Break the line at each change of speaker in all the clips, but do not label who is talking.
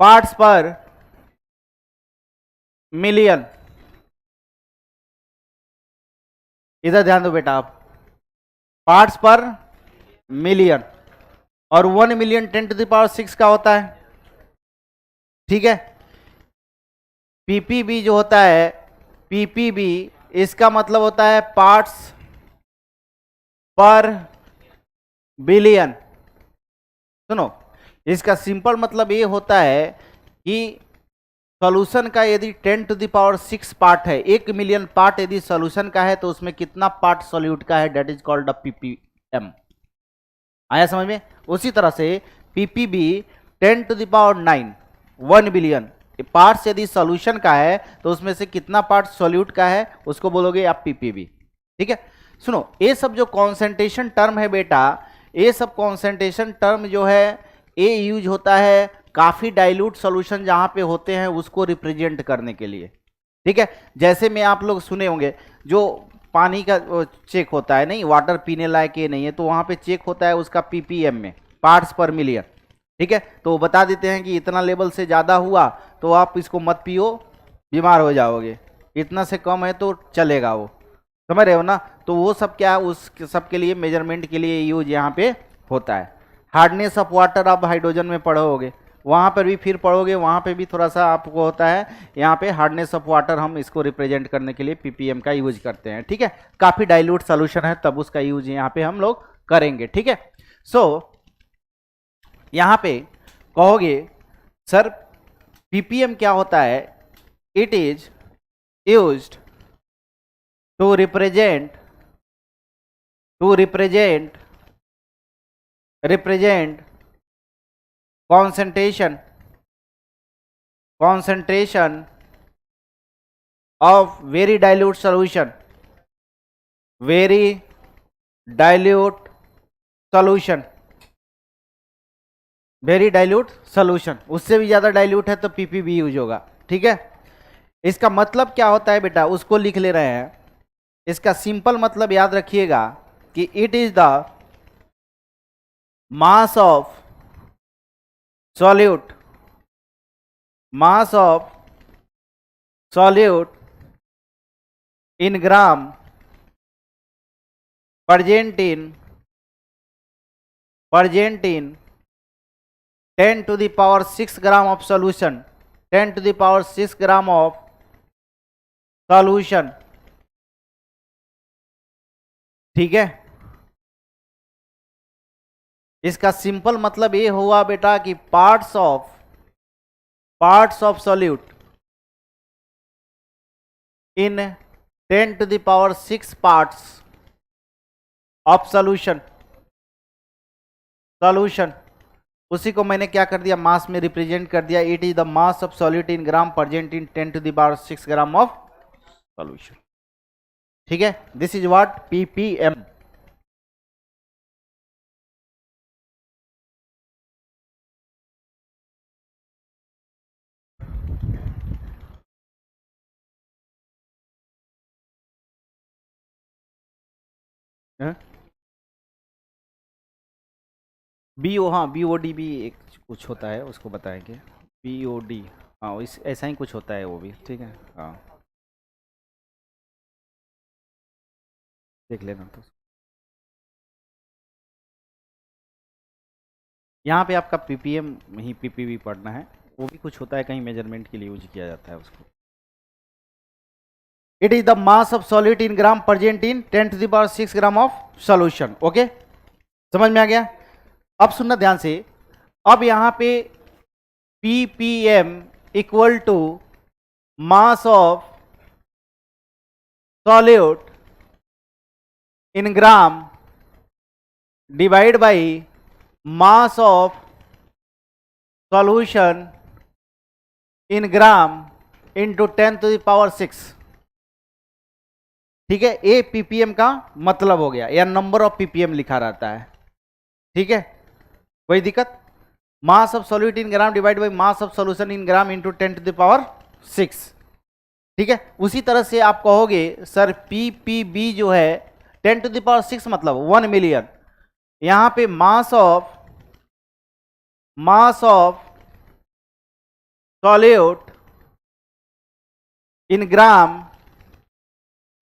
Parts पर million, इधर ध्यान दो बेटा आप, पार्ट्स पर मिलियन, और 1 मिलियन 10⁻6 का होता है, ठीक है। पीपीबी जो होता है, पीपीबी इसका मतलब होता है पार्ट्स पर बिलियन। सुनो, इसका सिंपल मतलब ये होता है कि सॉल्यूशन का यदि 10⁻6 पार्ट है, 1 मिलियन पार्ट यदि सॉल्यूशन का है, तो उसमें कितना पार्ट सॉल्यूट का है, that is called a PPM. आया समझ में? उसी तरह से पीपीबी 10⁹ 1 बिलियन पार्ट्स यदि सॉल्यूशन का है, तो उसमें से कितना पार्ट सॉल्यूट का है उसको बोलोगे आप पीपीबी, ठीक है। सुनो, ये सब जो कॉन्सेंट्रेशन टर्म है बेटा, ये सब कॉन्सेंट्रेशन टर्म जो है ये यूज होता है काफी डाइल्यूट सॉल्यूशन जहां पे होते हैं उसको रिप्रेजेंट करने के लिए, ठीक है। जैसे में आप लोग सुने होंगे जो पानी का चेक होता है, नहीं वाटर पीने लायक ये नहीं है, तो वहां पे चेक होता है उसका पीपीएम में, पार्ट्स पर मिलियन, ठीक है। तो वो बता देते हैं कि इतना लेवल से ज्यादा हुआ तो आप इसको मत पियो, बीमार हो जाओगे, इतना से कम है तो चलेगा, वो समझ रहे हो ना। तो वो सब क्या है, उस सब के लिए मेजरमेंट के लिए यूज यहाँ पे होता है। हार्डनेस ऑफ वाटर आप हाइड्रोजन में पढ़ोगे, वहां पर भी फिर पढ़ोगे, वहां पे भी थोड़ा सा आपको होता है, यहाँ पे हार्डनेस ऑफ वाटर हम इसको रिप्रेजेंट करने के लिए पीपीएम का यूज करते हैं, ठीक है। काफी डाइल्यूट सॉल्यूशन है तब उसका यूज यहाँ पे हम लोग करेंगे, ठीक है। सो यहाँ पे कहोगे सर पीपीएम क्या होता है, it is used to represent concentration of very dilute solution, उससे भी ज्यादा डाइल्यूट है तो पीपीबी यूज होगा, ठीक है। इसका मतलब क्या होता है बेटा, उसको लिख ले रहे हैं। इसका सिंपल मतलब याद रखिएगा कि it is the mass of solute in gram present in 10⁶ gram of solution, 10⁶ gram of solution, ठीक है। इसका सिंपल मतलब ये हुआ बेटा कि parts of solute in 10⁶ parts of solution, उसी को मैंने क्या कर दिया, मास में रिप्रेजेंट कर दिया। It is the mass of solute in gram present in 10⁶ gram of solution, ठीक है। This is what PPM. BO, हाँ बीओडी भी एक कुछ होता है, उसको बताएंगे बीओडी, हाँ इस ऐसा ही कुछ होता है वो भी, ठीक है। हाँ देख लेना। तो यहाँ पे आपका पीपीएम ही पीपीबी पढ़ना है, वो भी कुछ होता है, कहीं मेजरमेंट के लिए यूज किया जाता है उसको। It is the mass of solute in gram present in 10⁶ gram of solution, okay समझ में आ गया। अब सुनना ध्यान से, अब यहां पे ppm equal to mass of solute in gram divide by mass of solution in gram into 10⁶, ठीक है। ये पीपीएम का मतलब हो गया, या नंबर ऑफ पीपीएम लिखा रहता है, ठीक है। कोई दिक्कत, मास of solute in gram divide by mass of solution in gram into 10⁶, ठीक है। उसी तरह से आप कहोगे सर पीपीबी जो है 10⁶ मतलब 1 मिलियन, यहां पे mass of solute in gram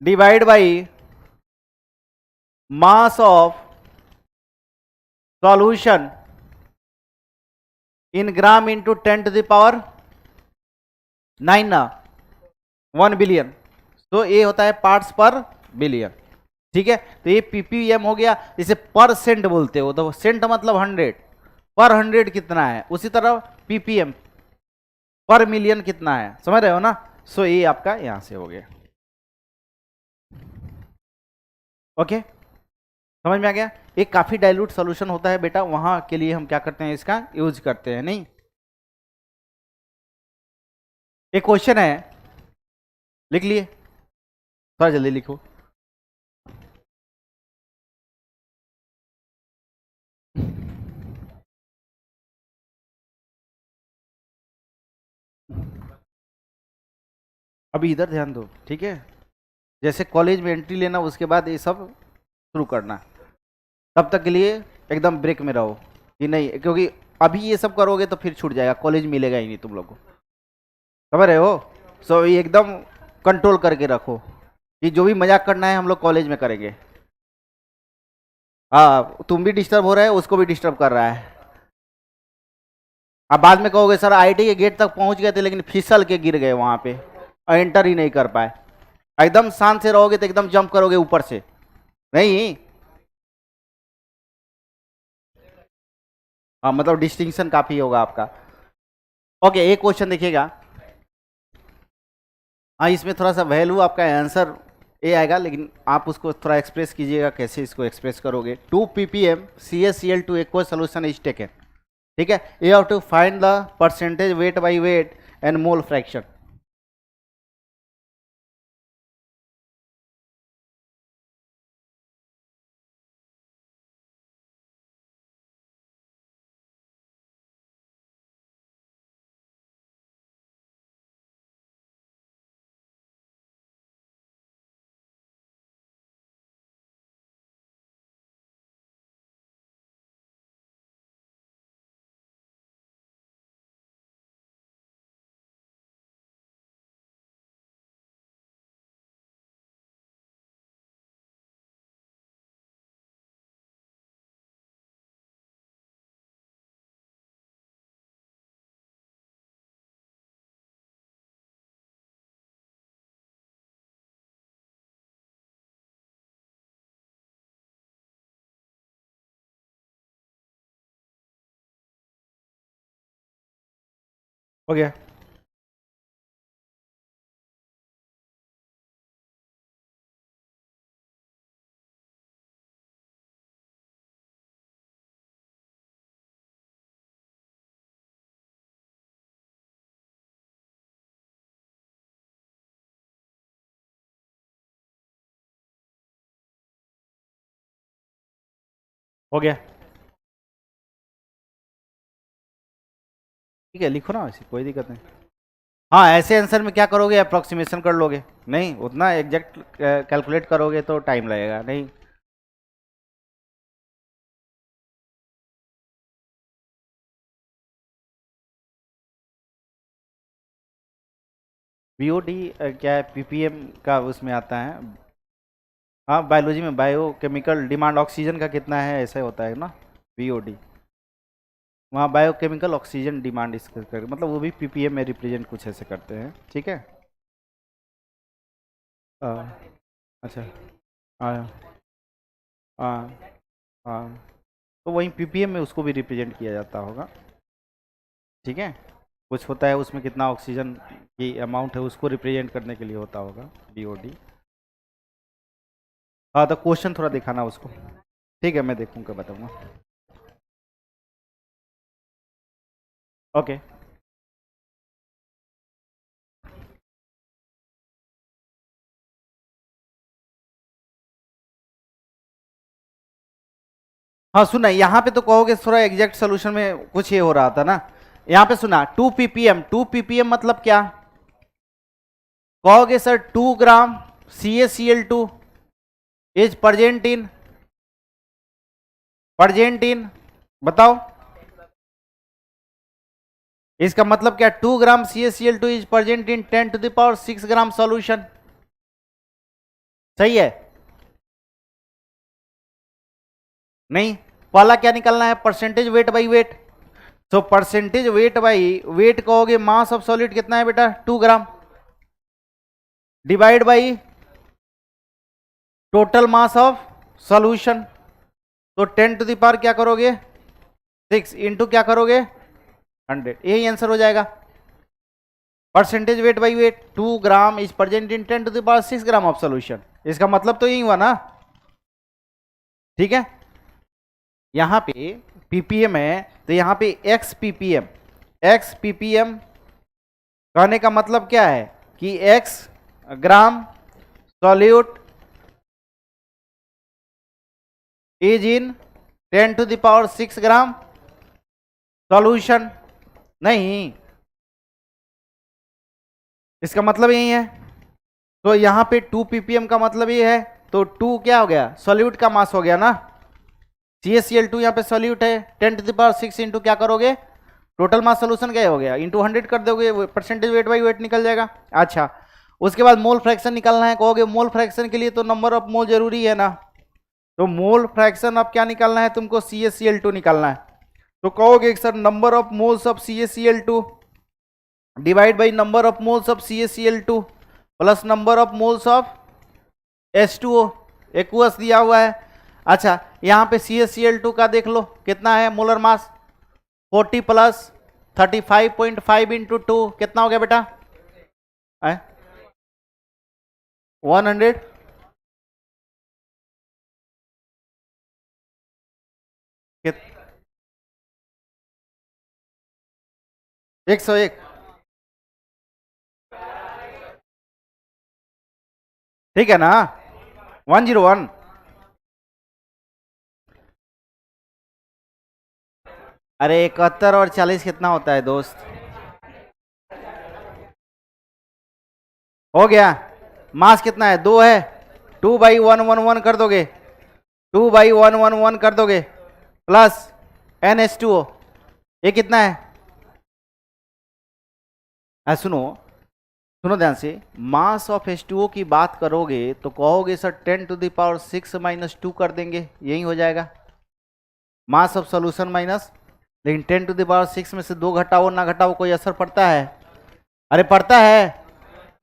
divide by mass of solution in gram into 10 to the power 9 ना 1 बिलियन। तो ये होता है पार्ट्स पर बिलियन। ठीक है, तो ये पीपीएम हो गया। इसे परसेंट बोलते हो, तो सेंट मतलब 100, पर 100 कितना है, उसी तरह पीपीएम पर मिलियन कितना है, समझ रहे हो ना। सो ये आपका यहां से हो गया। ओके, समझ में आ गया। एक काफी डाइल्यूट सॉल्यूशन होता है बेटा, वहां के लिए हम क्या करते हैं, इसका यूज करते हैं। नहीं, एक क्वेश्चन है, लिख लिए, थोड़ा जल्दी लिखो। अभी इधर ध्यान दो, ठीक है। जैसे कॉलेज में एंट्री लेना, उसके बाद ये सब शुरू करना, तब तक के लिए एकदम ब्रेक में रहो कि नहीं, क्योंकि अभी ये सब करोगे तो फिर छूट जाएगा, कॉलेज मिलेगा ही नहीं तुम लोग को, समझ रहे हो। सो ये एकदम कंट्रोल करके रखो कि जो भी मजाक करना है हम लोग कॉलेज में करेंगे। हाँ, तुम भी डिस्टर्ब हो रहा है, उसको भी डिस्टर्ब कर रहा है। अब बाद में कहोगे सर आईटी के गेट तक पहुंच गए थे लेकिन फिसल के गिर गए वहां पे और एंटर ही नहीं कर पाए। एकदम शांत से रहोगे तो एकदम जंप करोगे ऊपर से, नहीं। हाँ, मतलब डिस्टिंक्शन काफी होगा आपका। ओके, एक क्वेश्चन देखिएगा। हाँ, इसमें थोड़ा सा वैल्यू आपका आंसर ए आएगा, लेकिन आप उसको थोड़ा एक्सप्रेस कीजिएगा, कैसे इसको एक्सप्रेस करोगे। 2 ppm CaCl2 aqueous solution is taken, ठीक है। You have to find the percentage weight by weight and mole fraction. हो गया। हो गया, ठीक है, लिखो ना, वैसे कोई दिक्कत नहीं। हाँ, ऐसे आंसर में क्या करोगे, अप्रोक्सीमेशन कर लोगे, नहीं उतना एग्जैक्ट कैलकुलेट करोगे तो टाइम लगेगा, नहीं। बीओडी क्या है, पीपीएम का उसमें आता है। हाँ, बायोलॉजी में बायोकेमिकल डिमांड ऑक्सीजन का कितना है, ऐसा होता है ना, बीओडी। वहाँ बायोकेमिकल ऑक्सीजन डिमांड इसका मतलब वो भी पीपीएम में रिप्रेजेंट कुछ ऐसे करते हैं, ठीक है। अच्छा, हाँ हाँ हाँ, तो वहीं पीपीएम में उसको भी रिप्रेजेंट किया जाता होगा, ठीक है। कुछ होता है उसमें कितना ऑक्सीजन की अमाउंट है, उसको रिप्रेजेंट करने के लिए होता होगा बीओडी। हाँ, तो क्वेश्चन थोड़ा दिखाना उसको, ठीक है, मैं देखूंगा, बताऊंगा। ओके, हाँ सुना, यहाँ पे तो कहोगे थोड़ा एग्जैक्ट सोल्यूशन में कुछ ये हो रहा था ना। यहाँ पे सुना 2 ppm मतलब क्या, कहोगे sir 2 gram CaCl2 is present in, बताओ इसका मतलब क्या, 2 gram CaCl2 is present in 10⁶ gram solution. सही है? नहीं, पहला क्या निकालना है, परसेंटेज वेट बाई वेट। तो परसेंटेज वेट बाई वेट कहोगे, मास ऑफ सॉलिड कितना है बेटा, 2 gram, divide by total mass of solution. तो 10⁻, क्या करोगे, 6 इंटू क्या करोगे, 100, यही आंसर हो जाएगा। Percentage weight by wait, 2 gram is present in 10⁶ gram of solution. इसका मतलब तो यही हुआ ना, ठीक है। यहां पे पीपीएम है, तो यहां पे एक्स पीपीएम कहने का मतलब क्या है कि x gram solute is in 10⁶ gram solution. नहीं, इसका मतलब यही है। तो यहां पे 2 ppm का मतलब ये है, तो 2 क्या हो गया, सॉल्यूट का मास हो गया ना। CaCl2 यहाँ पे सॉल्यूट है, 10⁶ इंटू क्या करोगे, टोटल मास सोल्यूशन क्या हो गया, इंटू 100 कर दोगे, परसेंटेज वेट बाई वेट निकल जाएगा। अच्छा, उसके बाद मोल फ्रैक्शन निकालना है। कहोगे मोल फ्रैक्शन के लिए तो नंबर ऑफ मोल जरूरी है ना, तो मोल फ्रैक्शन अब क्या निकालना है तुमको, CaCl2 निकालना है। तो कहोगे sir number of moles of CaCl2 divide by number of moles of CaCl2 plus number of moles of H2O, aqueous दिया हुआ है। अच्छा, यहां पे CaCl2 का देख लो कितना है मोलर मास, 40 प्लस 35.5 इंटू 2 कितना हो गया बेटा, 100, कित 101, ठीक है ना, 101। अरे 71 और 40 कितना होता है दोस्त, हो गया। मास कितना है, 2 है, 2/111 कर दोगे, 2/111 कर दोगे, प्लस NH2O, ये कितना है, सुनो सुनो ध्यान से, मास ऑफ H2O की बात करोगे तो कहोगे सर 10⁶ - 2 कर देंगे, यही हो जाएगा मास ऑफ सॉल्यूशन माइनस। लेकिन 10⁶ में से 2 घटाओ ना घटाओ कोई असर पड़ता है, अरे पड़ता है,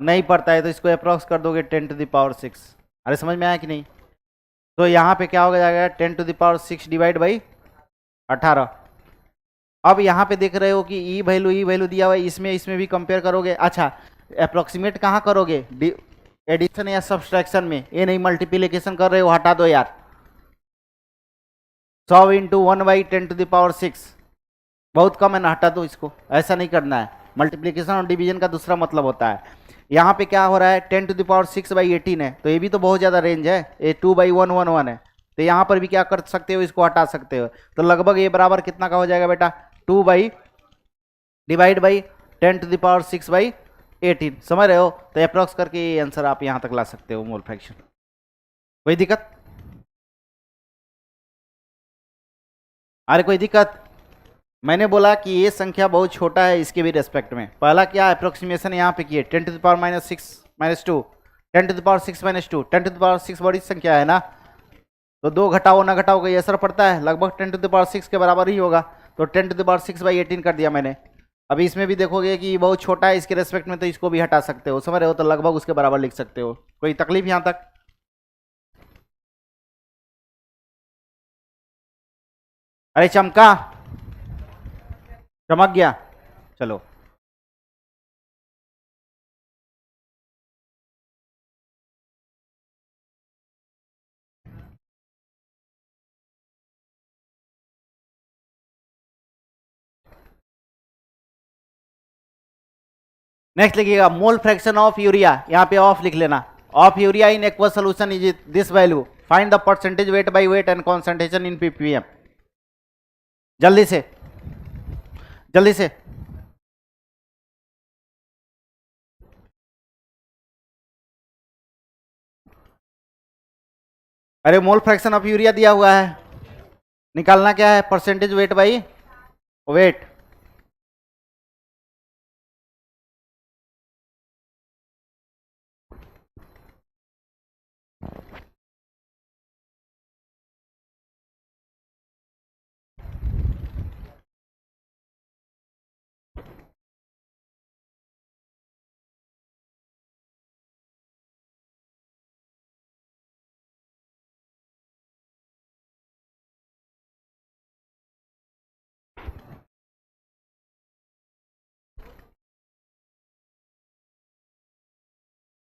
नहीं पड़ता है, तो इसको अप्रॉक्स कर दोगे 10⁶। अरे समझ में आया कि नहीं, तो यहाँ पे क्या हो जाएगा, 10⁶ डिवाइड बाई 18। अब यहाँ पे देख रहे हो कि ई वैल्यू दिया हुआ है, इसमें इसमें भी कंपेयर करोगे। अच्छा, अप्रोक्सीमेट कहाँ करोगे, एडिशन या सब्सट्रैक्शन में, ये नहीं मल्टीप्लिकेशन कर रहे हो, हटा दो यार। 100 इंटू 1/10⁶ बहुत कम है ना, हटा दो इसको, ऐसा नहीं करना है। मल्टीप्लिकेशन और डिवीजन का दूसरा मतलब होता है। यहाँ पे क्या हो रहा है, 10⁶/18 है, तो ये भी तो बहुत ज़्यादा रेंज है, ये 2/111 है, तो यहाँ पर भी क्या कर सकते हो, इसको हटा सकते हो। तो लगभग ये बराबर कितना का हो जाएगा बेटा, 2 डिवाइड बाई 10⁶/18, समझ रहे हो। तो अप्रॉक्स करके ये आंसर आप यहाँ तक ला सकते हो, मोल फ्रैक्शन। कोई दिक्कत, अरे कोई दिक्कत, मैंने बोला कि ये संख्या बहुत छोटा है, इसके भी रेस्पेक्ट में। पहला क्या अप्रोक्सीमेशन यहाँ पे किए, 10⁻⁻6 -2, 10⁻⁶ -2, 10⁻⁶ बड़ी संख्या है ना, तो 2 घटाओ ना घटाओ कोई असर पड़ता है, लगभग 10⁻⁶ के बराबर ही होगा। तो 10⁻⁶/18 कर दिया मैंने। अभी इसमें भी देखोगे कि बहुत छोटा है इसके रेस्पेक्ट में, तो इसको भी हटा सकते हो, समझ रहे हो, तो लगभग उसके बराबर लिख सकते हो। कोई तकलीफ यहाँ तक, अरे चमका, चमक गया, चलो। नेक्स्ट लिखिएगा, मोल फ्रैक्शन ऑफ यूरिया, यहाँ पे ऑफ लिख लेना, of urea in aqueous solution is this value, find the percentage weight by wait and concentration in ppm। जल्दी से जल्दी से, अरे मोल फ्रैक्शन ऑफ यूरिया दिया हुआ है, निकालना क्या है, परसेंटेज वेट बाई वेट।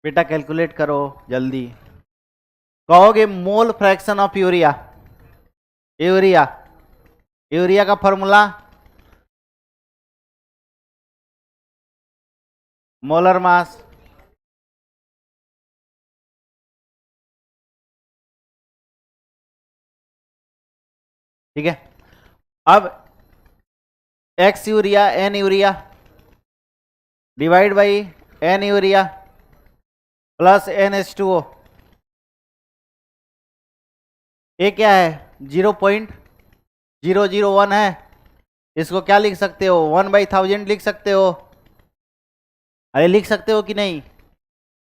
बेटा कैलकुलेट करो जल्दी। कहोगे mole fraction of urea, urea, urea का फॉर्मूला मोलर मास, ठीक है। अब X urea N urea divide by N urea plus NH2O, ये क्या है 0.001 है। इसको क्या लिख सकते हो 1/1000 लिख सकते हो, अरे लिख सकते हो कि नहीं।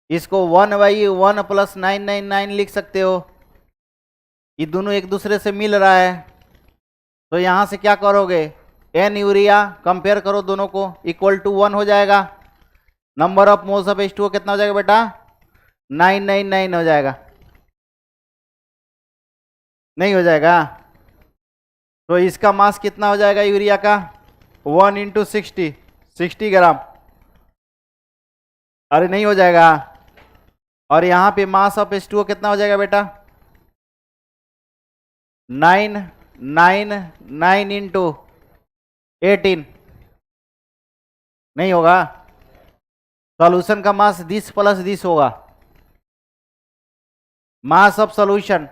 इसको 1/1 + 999 लिख सकते हो। ये दोनों एक दूसरे से मिल रहा है, तो यहां से क्या करोगे एन यूरिया कंपेयर करो दोनों को, इक्वल टू 1 हो जाएगा। Number of moles of H2O कितना हो जाएगा बेटा 999 हो जाएगा, नहीं हो जाएगा। तो इसका मास कितना हो जाएगा यूरिया का 1 × 60 ग्राम, अरे नहीं हो जाएगा। और यहां पे मास ऑफ H2O कितना हो जाएगा बेटा 999 × 18, नहीं होगा। सॉल्यूशन का मास दिस प्लस दिस होगा। मास of solution,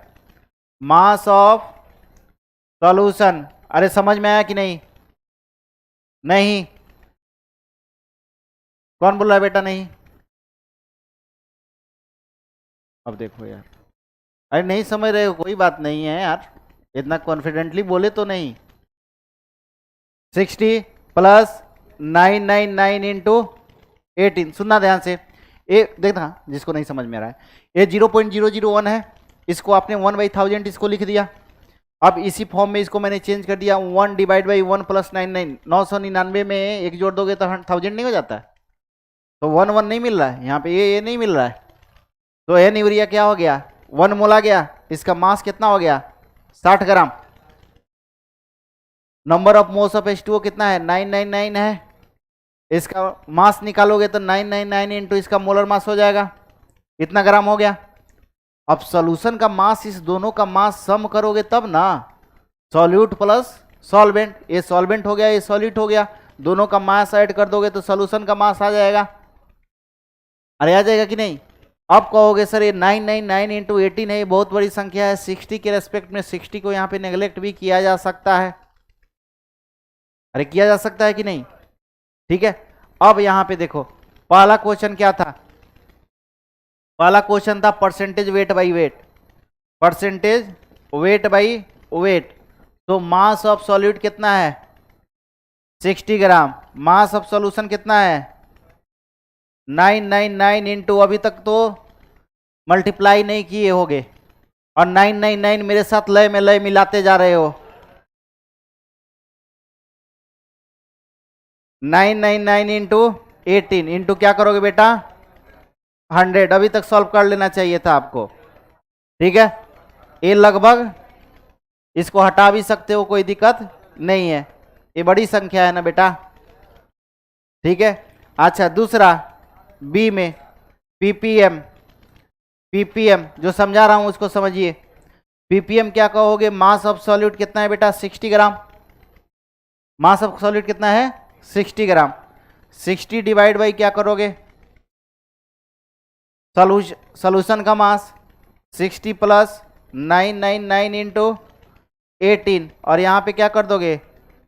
mass of solution, अरे समझ में आया कि नहीं, नहीं कौन बोल रहा है बेटा नहीं। अब देखो यार, अरे नहीं समझ रहे हो कोई बात नहीं है यार, इतना कॉन्फिडेंटली बोले तो नहीं। 60 + 999 × 18, सुनना ध्यान से, ये देखना जिसको नहीं समझ में आ रहा है, ये 0.001 है, इसको आपने 1/1000 इसको लिख दिया। अब इसी फॉर्म में इसको मैंने चेंज कर दिया 1 / 1 + 99, 999 में एक जोड़ दोगे तो 1000 नहीं हो जाता है, तो 1 नहीं मिल रहा है यहाँ पे, ये नहीं मिल रहा है। तो एन यूरिया क्या हो गया 1 मोल आ गया, इसका मास कितना हो गया 60 gram. Number of moles of H2O कितना है 999 है, इसका मास निकालोगे तो 999 इंटू इसका मोलर मास हो जाएगा, इतना ग्राम हो गया। अब सॉल्यूशन का मास, इस दोनों का मास सम करोगे तब ना, सॉल्यूट प्लस सॉल्वेंट, ये सॉल्वेंट हो गया ये सॉल्यूट हो गया, दोनों का मास ऐड कर दोगे तो सॉल्यूशन का मास आ जाएगा, अरे आ जाएगा कि नहीं। अब कहोगे सर ये 999 × 18 है, ये बहुत बड़ी संख्या है, 60 के रेस्पेक्ट में 60 को यहाँ पे नेग्लेक्ट भी किया जा सकता है, अरे किया जा सकता है कि नहीं, ठीक है। अब यहां पे देखो पहला क्वेश्चन क्या था, पहला क्वेश्चन था percentage weight by wait, percentage weight by weight. तो मास ऑफ सॉल्यूट कितना है 60 ग्राम, मास ऑफ सॉल्यूशन कितना है 999 इंटू, अभी तक तो मल्टीप्लाई नहीं किए होगे, और 999 मेरे साथ लय में लय मिलाते जा रहे हो, 999 इंटू 18 इंटू क्या करोगे बेटा 100, अभी तक सॉल्व कर लेना चाहिए था आपको, ठीक है। ये लगभग, इसको हटा भी सकते हो कोई दिक्कत नहीं है, ये बड़ी संख्या है ना बेटा, ठीक है। अच्छा दूसरा बी में पीपीएम, पीपीएम जो समझा रहा हूं उसको समझिए। पीपीएम क्या कहोगे, मास ऑफ सॉल्यूट कितना है बेटा 60 ग्राम, मास ऑफ सॉल्यूट कितना है 60 ग्राम, 60 डिवाइड बाई क्या करोगे सॉल्यूशन का मास 60 + 999 इंटू 18, और यहाँ पे क्या कर दोगे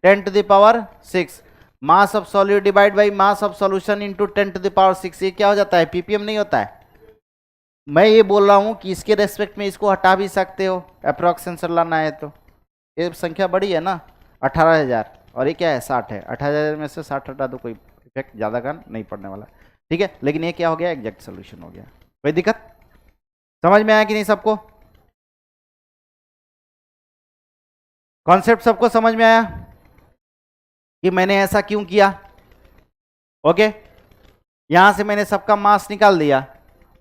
10⁶, मास of solute divide by mass of solution into 10⁶, ये क्या हो जाता है पीपीएम नहीं होता है। मैं ये बोल रहा हूँ कि इसके रेस्पेक्ट में इसको हटा भी सकते हो, अप्रॉक्स आंसर लाना है तो, ये संख्या बड़ी है ना 18,000, और ये क्या है 60 है, 18,000 में से 60 हटा दो, कोई इफेक्ट ज़्यादा का नहीं पड़ने वाला, ठीक है। लेकिन ये क्या हो गया एग्जैक्ट सोल्यूशन हो गया, कोई दिक्कत समझ में आया कि नहीं सबको? कॉन्सेप्ट सबको समझ में आया कि मैंने ऐसा क्यों किया? ओके, यहां से मैंने सबका मास निकाल दिया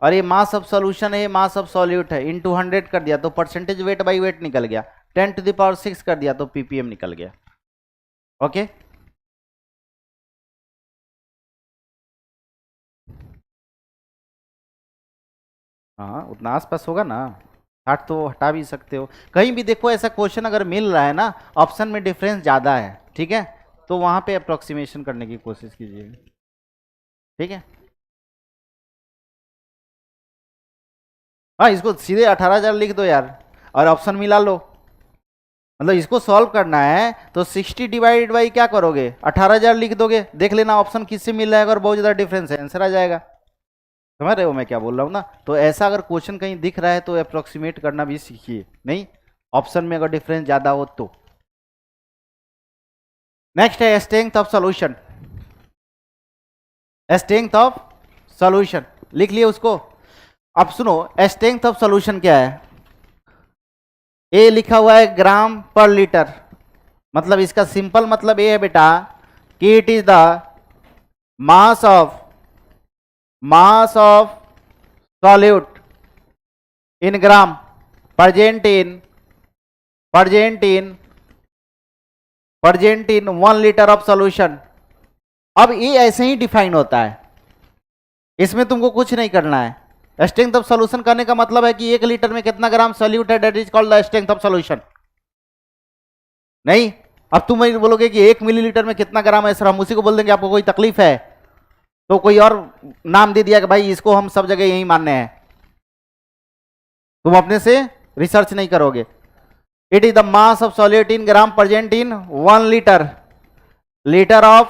और ये मास ऑफ सॉल्यूशन है, ये मास ऑफ सॉल्यूट है, इनटू 100 कर दिया तो परसेंटेज वेट बाई वेट निकल गया, 10⁶ कर दिया तो ppm निकल गया। ओके, हाँ उतना आसपास होगा ना, 60 तो हटा भी सकते हो। कहीं भी देखो ऐसा क्वेश्चन अगर मिल रहा है ना, ऑप्शन में डिफरेंस ज्यादा है, ठीक है, तो वहां पे अप्रोक्सीमेशन करने की कोशिश कीजिए, ठीक है। हाँ, इसको सीधे 18,000 लिख दो यार और ऑप्शन मिला लो। मतलब इसको सॉल्व करना है तो 60 डिवाइडेड बाई क्या करोगे, 18,000 लिख दोगे, देख लेना ऑप्शन किससे मिल रहा है, अगर बहुत ज्यादा डिफरेंस है आंसर आ जाएगा। समझ रहे हो मैं क्या बोल रहा हूँ ना? तो ऐसा अगर क्वेश्चन कहीं दिख रहा है तो अप्रोक्सीमेट करना भी सीखिए, नहीं ऑप्शन में अगर डिफरेंस ज्यादा हो तो। नेक्स्ट है strength of solution. Strength of solution लिख लिए उसको। अब सुनो, स्ट्रेंथ ऑफ सॉल्यूशन क्या है? ए लिखा हुआ है ग्राम पर लीटर, मतलब इसका सिंपल मतलब ये है बेटा कि it is the mass of solute in gram present in 1 litre of solution. अब ये ऐसे ही डिफाइन होता है, इसमें तुमको कुछ नहीं करना है। स्ट्रेंथ ऑफ सॉल्यूशन करने का मतलब है कि 1 लीटर में कितना ग्राम सॉल्यूट है, that is called the strength of solution. नहीं, अब तुम बोलोगे कि 1 मिलीलीटर में कितना ग्राम है, सर हम उसी को बोल देंगे, आपको कोई तकलीफ है? तो कोई और नाम दे दिया कि भाई इसको हम सब जगह यही मानने हैं, तुम अपने से रिसर्च नहीं करोगे। It is the mass of solute in gram present in 1 litre of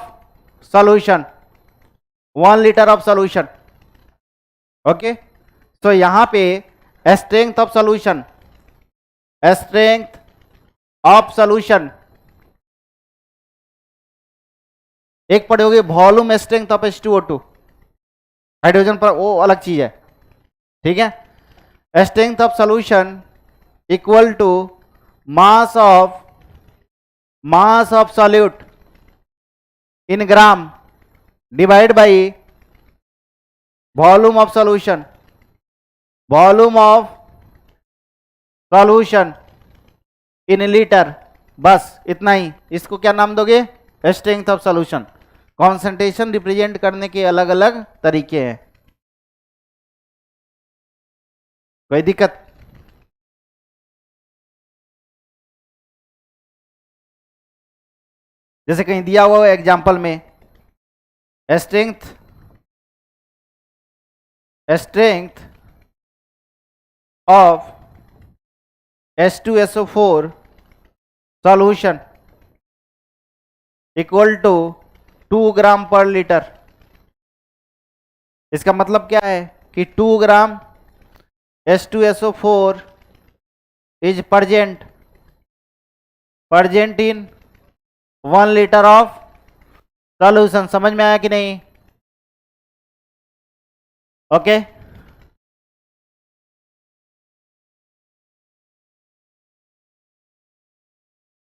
solution, 1 litre of solution. Okay, तो यहां पे strength of solution, strength of solution, एक पढ़ोगे volume strength of H2O2, hydrogen पर वो अलग चीज है, ठीक है। Strength of solution equal to mass of solute in gram divide by volume of solution, volume of solution in litre. बस इतना ही। इसको क्या नाम दोगे? Strength of solution. Concentration represent करने के अलग अलग तरीके हैं, कोई दिक्कत? जैसे कहीं दिया हुआ है एग्जाम्पल में strength of H2SO4 solution equal to 2 gram per litre. इसका मतलब क्या है कि 2 gram H2SO4 is present in 1 litre of solution. समझ में आया कि नहीं? ओके,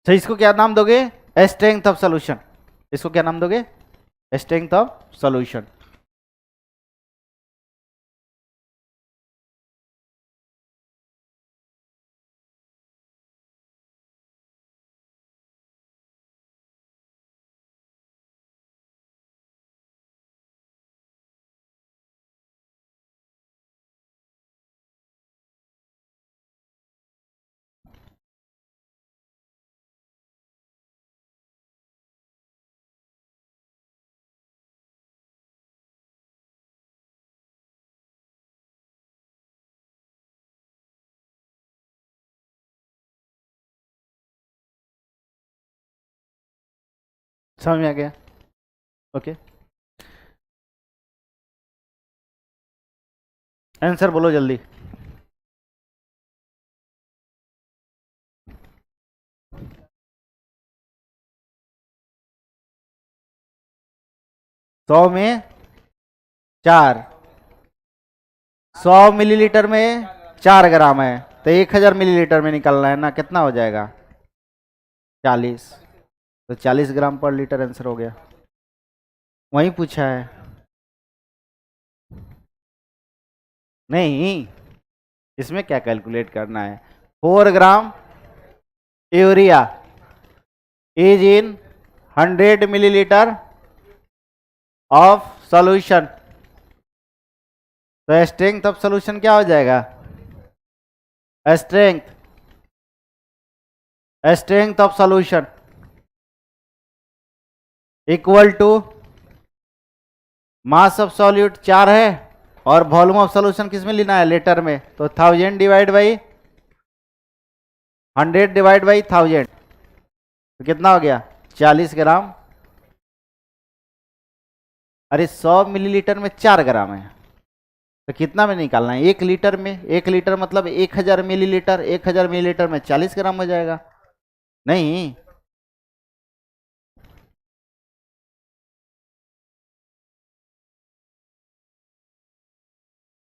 तो इसको क्या नाम दोगे? Strength of solution. इसको क्या नाम दोगे? Strength of solution. समझ में आ गया? ओके, आंसर बोलो जल्दी। सौ में 4, 100 मिलीलीटर में 4 ग्राम है, तो 1000 मिलीलीटर में निकालना है ना, कितना हो जाएगा 40, तो 40 ग्राम पर लीटर आंसर हो गया। वही पूछा है, नहीं इसमें क्या कैलकुलेट करना है। 4 gram urea is in 100 millilitre of solution, तो स्ट्रेंथ ऑफ सॉल्यूशन क्या हो जाएगा, strength strength of solution equal to mass of solute 4 है और वॉल्यूम ऑफ सॉल्यूशन किस में लेना है, लीटर में, तो 1000 डिवाइड बाई 100 डिवाइड बाई 1000, तो कितना हो गया 40 ग्राम। अरे 100 मिलीलीटर में 4 ग्राम है, तो कितना में निकालना है, 1 लीटर में, 1 लीटर मतलब 1000 मिलीलीटर, 1000 मिलीलीटर में 40 ग्राम हो जाएगा। नहीं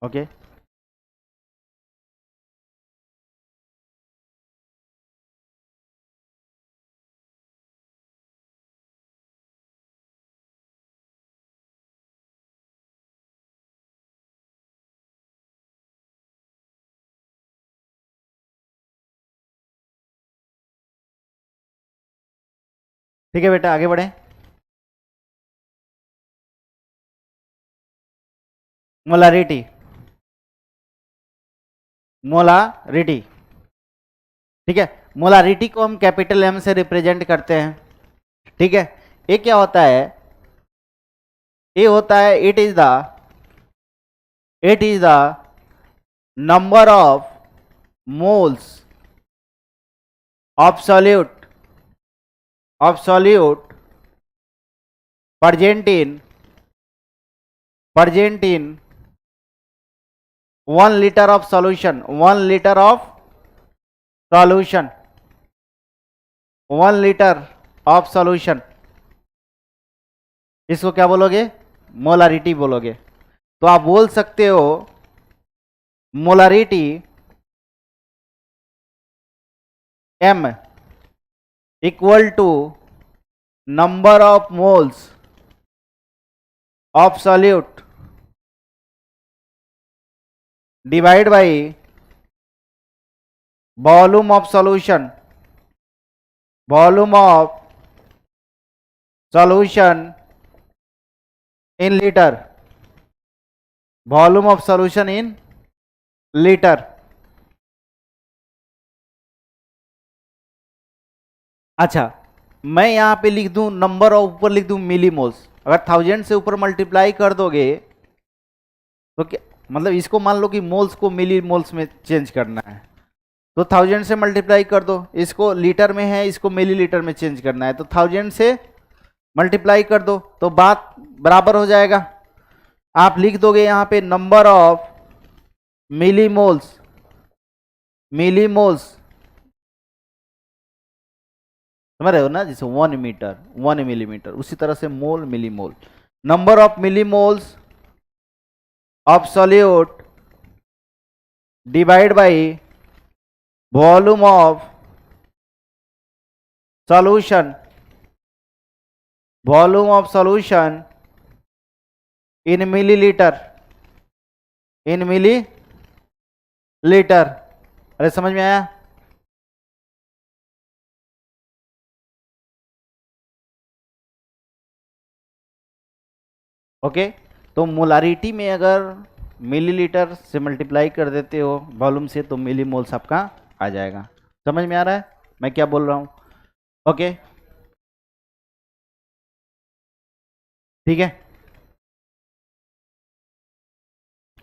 ओके ठीक है बेटा, आगे बढ़े। मोलारिटी, मोलारिटी, ठीक है, मोलारिटी को हम कैपिटल एम से रिप्रेजेंट करते हैं, ठीक है। ये क्या होता है, ये होता है it is the number of moles of solute present in 1 liter of solution, 1 liter of solution, 1 liter of solution, इसको क्या बोलोगे, मोलारिटी बोलोगे। तो आप बोल सकते हो molarity m equal to number of moles of solute divide by volume of solution, volume of solution in litre, volume of solution in litre. अच्छा, मैं यहां पे लिख दूं नंबर और ऊपर लिख दूं मिलीमोल्स, अगर 1000 से ऊपर मल्टीप्लाई कर दोगे तो क्या मतलब, इसको मान लो कि मोल्स को मिलीमोल्स में चेंज करना है, तो 1000 से मल्टीप्लाई कर दो, इसको लीटर में है, इसको मिलीलीटर में चेंज करना है, तो 1000 से मल्टीप्लाई कर दो, तो बात बराबर हो जाएगा। आप लिख दोगे यहां पे नंबर ऑफ मिलीमोल्स, मिलीमोल्स समझ रहे हो ना, जैसे 1 मीटर 1 मिलीमीटर, उसी तरह से mole millimole, number of millimoles of solute divide by volume of solution, volume of solution in millilitre, in millilitre. अरे समझ में आया, ओके। तो मोलारिटी में अगर मिलीलीटर से मल्टीप्लाई कर देते हो वॉल्यूम से, तो मिलीमोल्स आपका आ जाएगा। समझ में आ रहा है मैं क्या बोल रहा हूं, ओके ठीक है,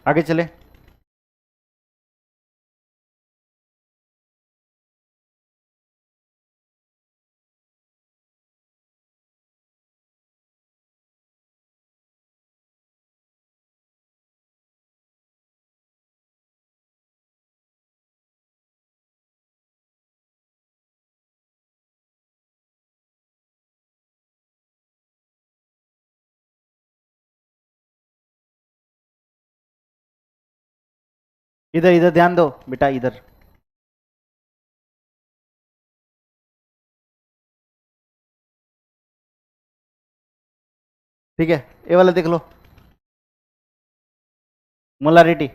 आगे चले। इधर इधर ध्यान दो बेटा, इधर। ठीक है, ये वाला देख लो, मोलारिटी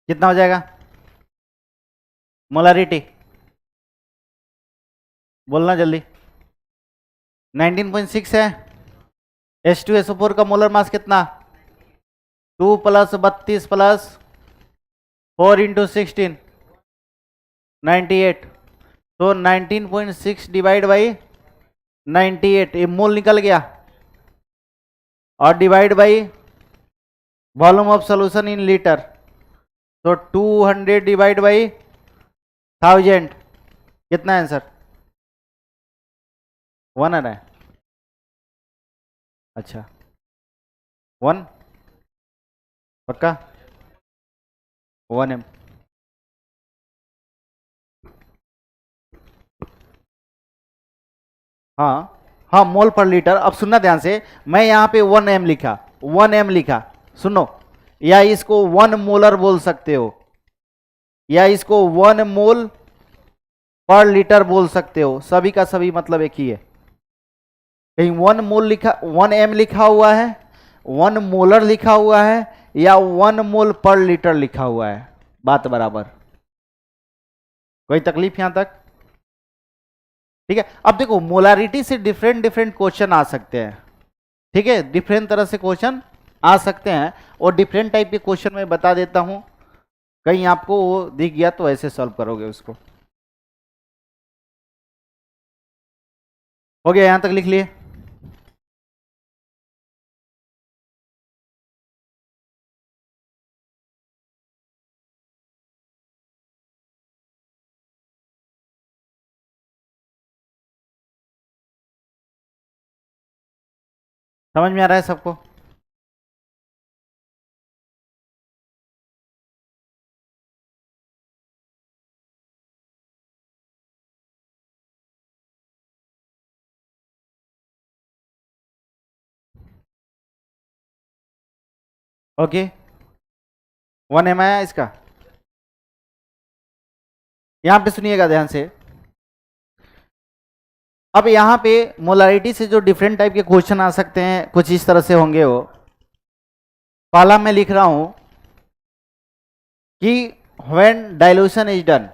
कितना हो जाएगा? मोलारिटी बोलना जल्दी। 19.6 है। H2SO4 का मोलर मास कितना? 2 + 32 + 4 × 16 98। तो 19.6 डिवाइड बाई 98, ये मोल निकल गया, और divide by volume of solution in litre, तो 200 डिवाइड बाई 1000, कितना आंसर? 1 है। अच्छा 1 पक्का? 1 m। हाँ हाँ, मोल पर लीटर। अब सुनना ध्यान से, मैं यहाँ पे 1 m लिखा, 1 m लिखा, सुनो, या इसको 1 मोलर बोल सकते हो, या इसको 1 मोल पर लीटर बोल सकते हो, सभी का सभी मतलब एक ही है। कहीं 1 मोल लिखा, 1 m लिखा हुआ है, 1 मोलर लिखा हुआ है, या 1 मोल पर लीटर लिखा हुआ है, बात बराबर। कोई तकलीफ यहां तक? ठीक है। अब देखो, मोलारिटी से डिफरेंट डिफरेंट क्वेश्चन आ सकते हैं, ठीक है, डिफरेंट तरह से क्वेश्चन आ सकते हैं, और डिफरेंट टाइप के क्वेश्चन मैं बता देता हूं, कहीं आपको वो दिख गया तो ऐसे सॉल्व करोगे उसको। हो गया, यहां तक लिख लिए? समझ में आ रहा है सबको? ओके, 1 m आया इसका। यहां पे सुनिएगा ध्यान से, अब यहां पे मोलारिटी से जो डिफरेंट टाइप के क्वेश्चन आ सकते हैं, कुछ इस तरह से होंगे वो। पहला मैं लिख रहा हूं कि when dilution is done,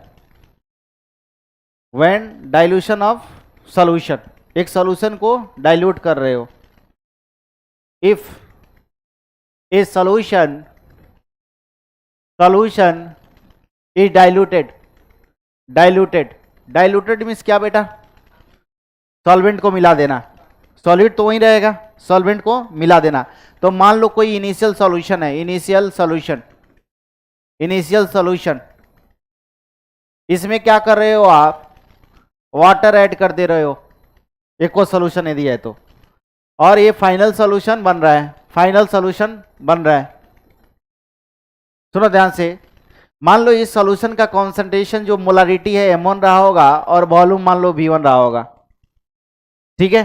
when dilution of solution, एक सॉल्यूशन को डाइल्यूट कर रहे हो, if A solution is diluted, diluted means क्या बेटा? सॉल्वेंट को मिला देना, सॉलिड तो वही रहेगा, सॉल्वेंट को मिला देना। तो मान लो कोई इनिशियल सॉल्यूशन है, इनिशियल सॉल्यूशन, इसमें क्या कर रहे हो आप? वाटर ऐड कर दे रहे हो, एक और सॉल्यूशन यदि है तो, और ये फाइनल सॉल्यूशन बन रहा है, सुनो ध्यान से, मान लो इस सॉल्यूशन का कॉन्सेंट्रेशन जो मोलारिटी है m1 रहा होगा, और वॉल्यूम मान लो v1 रहा होगा, ठीक है।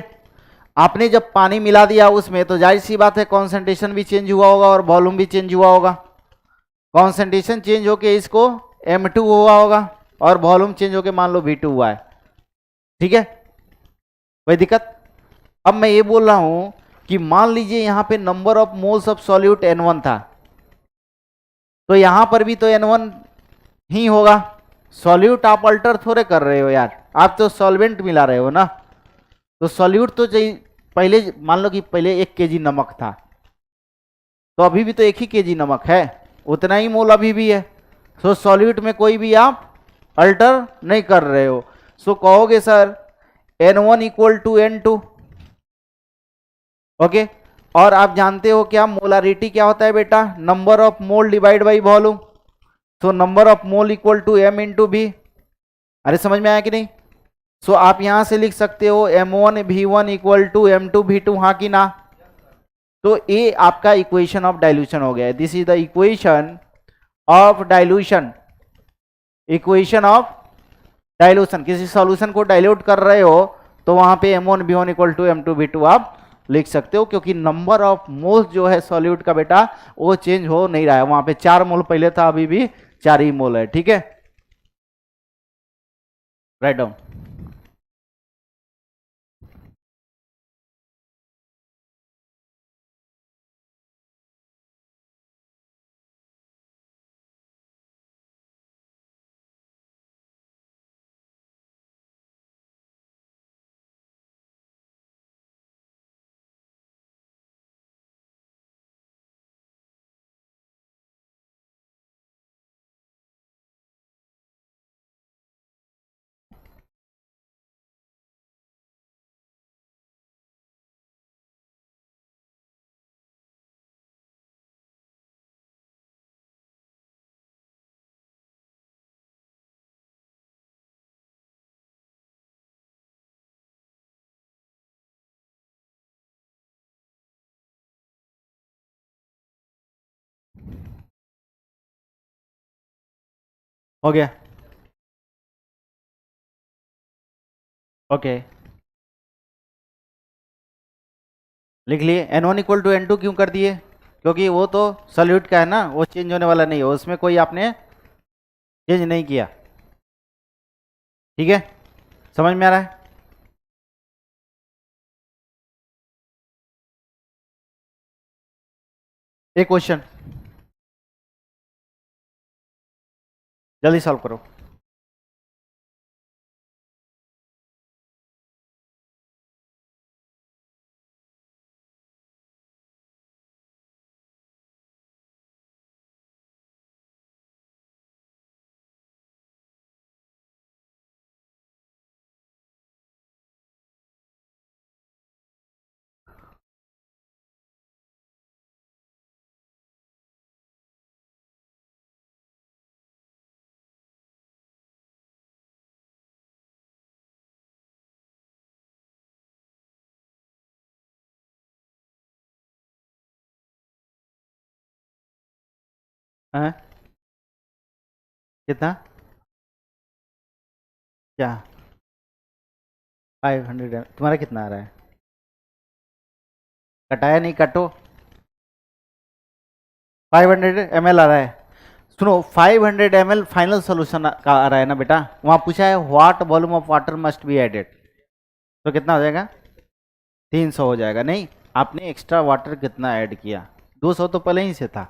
आपने जब पानी मिला दिया उसमें, तो जाहिर सी बात है कॉन्सेंट्रेशन भी चेंज हुआ होगा और वॉल्यूम भी चेंज हुआ होगा। कॉन्सेंट्रेशन चेंज होके इसको m2 हुआ होगा, और वॉल्यूम चेंज होके मान लो v2 हुआ है, ठीक है, कोई दिक्कत? अब मैं ये बोल रहा हूं कि मान लीजिए यहां पे number of moles of solute n1 था, तो यहां पर भी तो n1 ही होगा। सॉल्यूट आप अल्टर थोड़े कर रहे हो यार, आप तो सॉल्वेंट मिला रहे हो ना, तो सॉल्यूट तो चाहिए। पहले मान लो कि पहले 1 kg नमक था, तो अभी भी तो 1 ही kg नमक है, उतना ही मोल अभी भी है। सो सॉल्यूट में कोई भी आप अल्टर नहीं कर रहे हो। सो कहोगे सर n1 = n2, ओके। और आप जानते हो क्या मोलारिटी क्या होता है बेटा? Number of mole divide by volume. So number of mole = m × v। अरे समझ में आया कि नहीं? सो आप यहां से लिख सकते हो m1 v1 = m2 v2, हाँ कि ना? तो ये आपका इक्वेशन ऑफ डाइल्यूशन हो गया। This is the equation of dilution, किसी सॉल्यूशन को डाइल्यूट कर रहे हो तो वहां पे m1 v1 = m2 v2 आप लिख सकते हो, क्योंकि नंबर ऑफ मोल्स जो है सॉल्यूट का बेटा वो चेंज हो नहीं रहा है। वहां पे 4 मोल पहले था, अभी भी 4 ही मोल है। ठीक है, राइट डाउन। हो गया, ओके, लिख लिए। N1 इक्वल टू N2 क्यों कर दिए? क्योंकि वो तो सॉल्यूट का है ना, वो चेंज होने वाला नहीं है, उसमें कोई आपने चेंज नहीं किया। ठीक है, समझ में आ रहा है? एक क्वेश्चन जल्दी सॉल्व करो। हाँ, कितना? क्या 500 तुम्हारा कितना आ रहा है? कटाया नहीं, कटो। 500 ml आ रहा है। सुनो, 500 ml फाइनल सोल्यूशन का आ रहा है ना बेटा। वहां पूछा है what volume of water must be added, तो कितना हो जाएगा? 300 हो जाएगा। नहीं, आपने एक्स्ट्रा वाटर कितना ऐड किया? 200 तो पहले ही से था,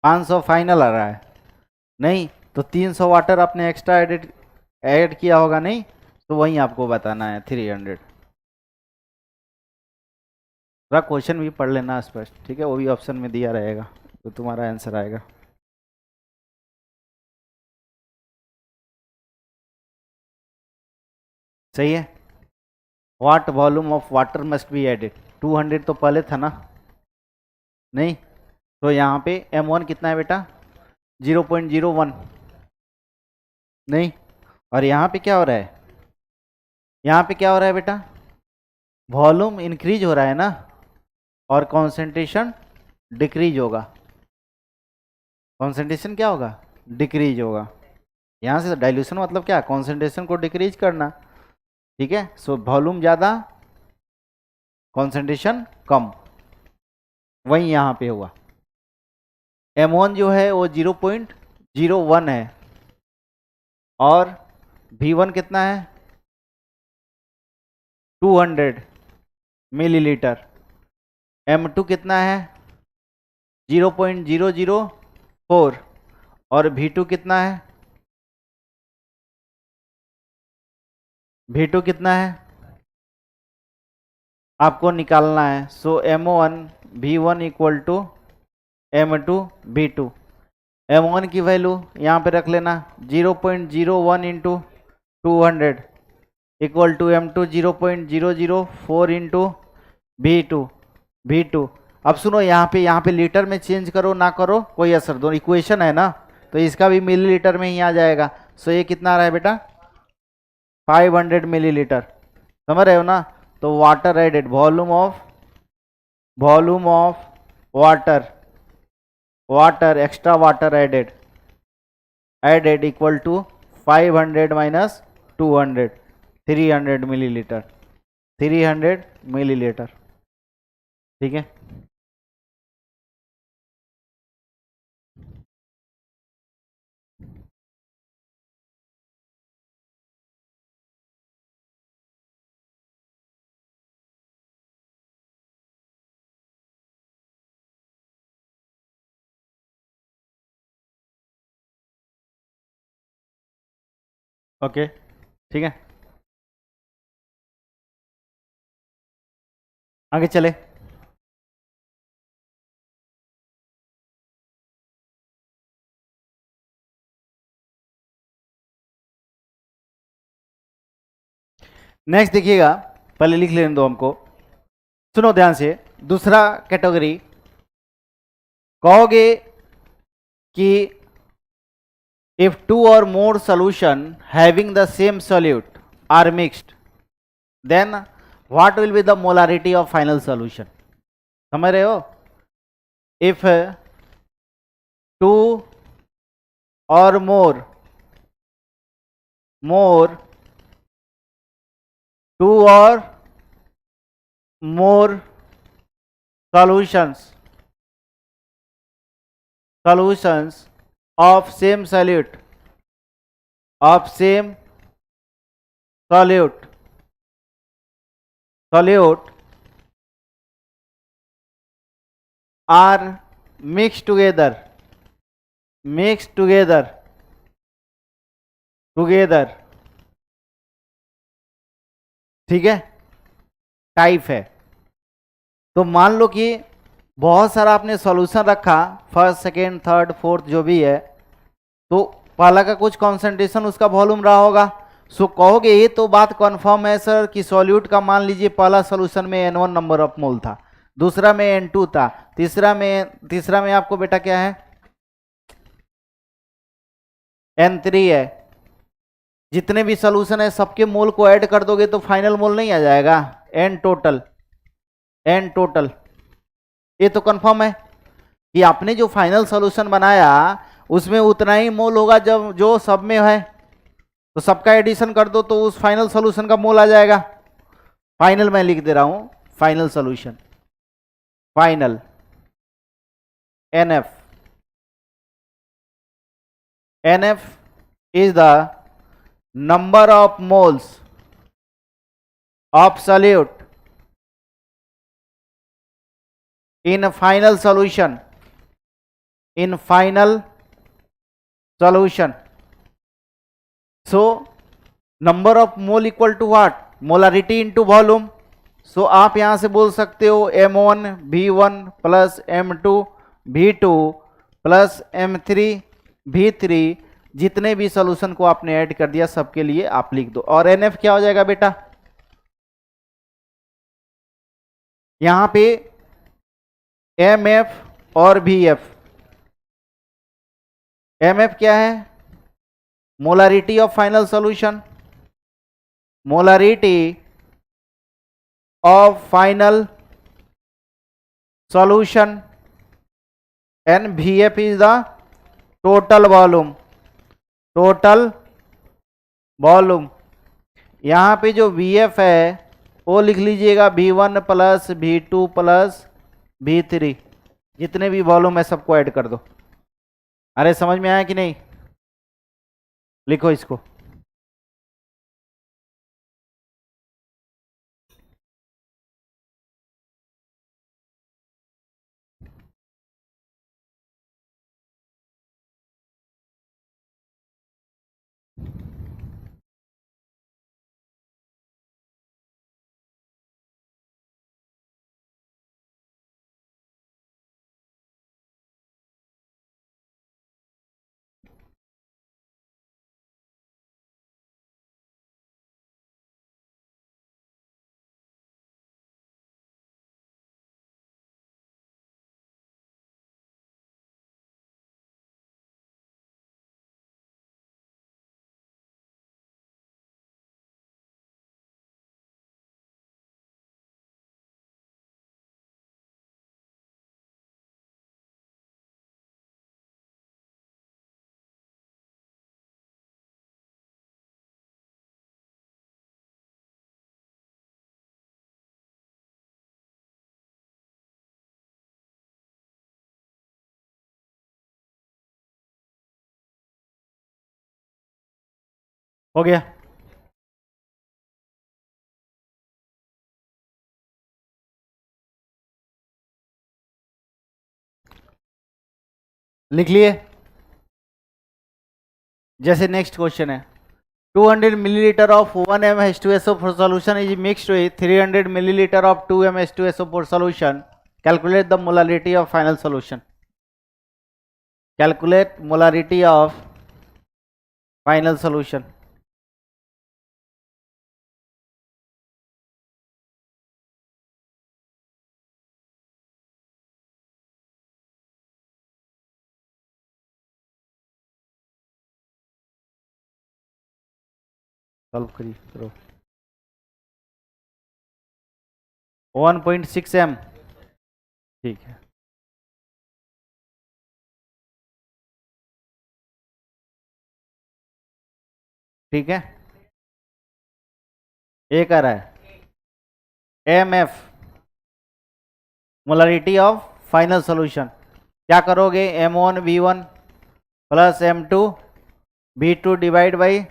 500 फाइनल आ रहा है। नहीं तो 300 वाटर आपने एक्स्ट्रा ऐड किया होगा, नहीं तो वही आपको बताना है 300। थोड़ा क्वेश्चन भी पढ़ लेना स्पष्ट, ठीक है? वो भी ऑप्शन में दिया रहेगा, तो तुम्हारा आंसर आएगा। सही है। What volume of water must be added, 200 तो पहले था ना, नहीं तो यहाँ पे M1 कितना है बेटा? 0.01। नहीं, और यहाँ पे क्या हो रहा है? यहाँ पे क्या हो रहा है बेटा? वॉल्यूम इंक्रीज हो रहा है ना, और कॉन्सेंट्रेशन डिक्रीज होगा। कॉन्सेंट्रेशन क्या होगा? डिक्रीज होगा। यहाँ से डाइल्यूशन मतलब क्या? कॉन्सेंट्रेशन को डिक्रीज करना। ठीक है, सो वॉल्यूम ज़्यादा, कॉन्सेंट्रेशन कम, वही यहाँ पे हुआ। M1 जो है वो 0.01 है, और V1 कितना है? 200 मिलीलीटर। M2 कितना है? 0.004। और V2 कितना है? V2 कितना है आपको निकालना है। सो M1 V1 equal to M2 V2। M1 की वैल्यू यहाँ पे रख लेना, 0.01 into 200 equal to M2 0.004 into V2। अब सुनो, यहाँ पे लीटर में चेंज करो ना करो कोई असर, दोनों इक्वेशन है ना, तो इसका भी मिलीलीटर में ही आ जाएगा। सो ये कितना आ रहा है बेटा? 500 मिलीलीटर। समझ रहे हो ना? तो water added, volume of water extra water added equal to 500 minus 200, 300 millilitre. 300 millilitre. ठीक है। ओके, ठीक है, आगे चले। नेक्स्ट देखिएगा, पहले लिख लेने दो हमको, सुनो ध्यान से। दूसरा कैटेगरी, कहोगे कि if two or more solution having the same solute are mixed, then what will be the molarity of final solution. समझ रहे हो? If two or more to or more solutions of same solute are mixed together, ठीक है, type है। तो मान लो कि बहुत सारा आपने सॉल्यूशन रखा, फर्स्ट सेकेंड थर्ड फोर्थ जो भी है, तो पहला का कुछ कॉन्सेंट्रेशन उसका वॉल्यूम रहा होगा। सो कहोगे ये तो बात कन्फर्म है सर कि सॉल्यूट का मान लीजिए पहला सॉल्यूशन में N1 नंबर ऑफ मोल था, दूसरा में N2 था, तीसरा में आपको बेटा क्या है, N3 है। जितने भी सॉल्यूशन है सबके मोल को ऐड कर दोगे तो फाइनल मोल नहीं आ जाएगा, एन टोटल। ये तो कंफर्म है कि आपने जो फाइनल सॉल्यूशन बनाया उसमें उतना ही मोल होगा जब जो सब में है, तो सबका एडिशन कर दो तो उस फाइनल सॉल्यूशन का मोल आ जाएगा। फाइनल मैं लिख दे रहा हूं, final solution, final NF, NF is the number of moles of solute in final solution, so number of mole equal to what, molarity into volume। सो आप यहां से बोल सकते हो M1 V1 plus M2 V2 plus M3 V3, जितने भी solution को आपने ऐड कर दिया सबके लिए आप लिख दो। और NF क्या हो जाएगा बेटा, यहां पे MF और VF। MF क्या है, molarity of final solution, molarity of final solution, and VF is the total volume। यहां पे जो VF है वो लिख लीजिएगा V1 plus V2 plus V3, जितने भी वॉल्यूम है सबको ऐड कर दो। अरे समझ में आया कि नहीं, लिखो इसको। हो गया। लिख लिए। जैसे नेक्स्ट क्वेश्चन है, 200 milliliter of 1 m H2SO4 solution is mixed with 300 milliliter of 2 m H2SO4 solution. Calculate the molarity of final solution. Calculate molarity of final solution. Solve करो। 1.6 m। ठीक है। ठीक है, ए कर रहा है M F molarity of final solution. क्या करोगे, m1 v1 plus m2 v2 divide by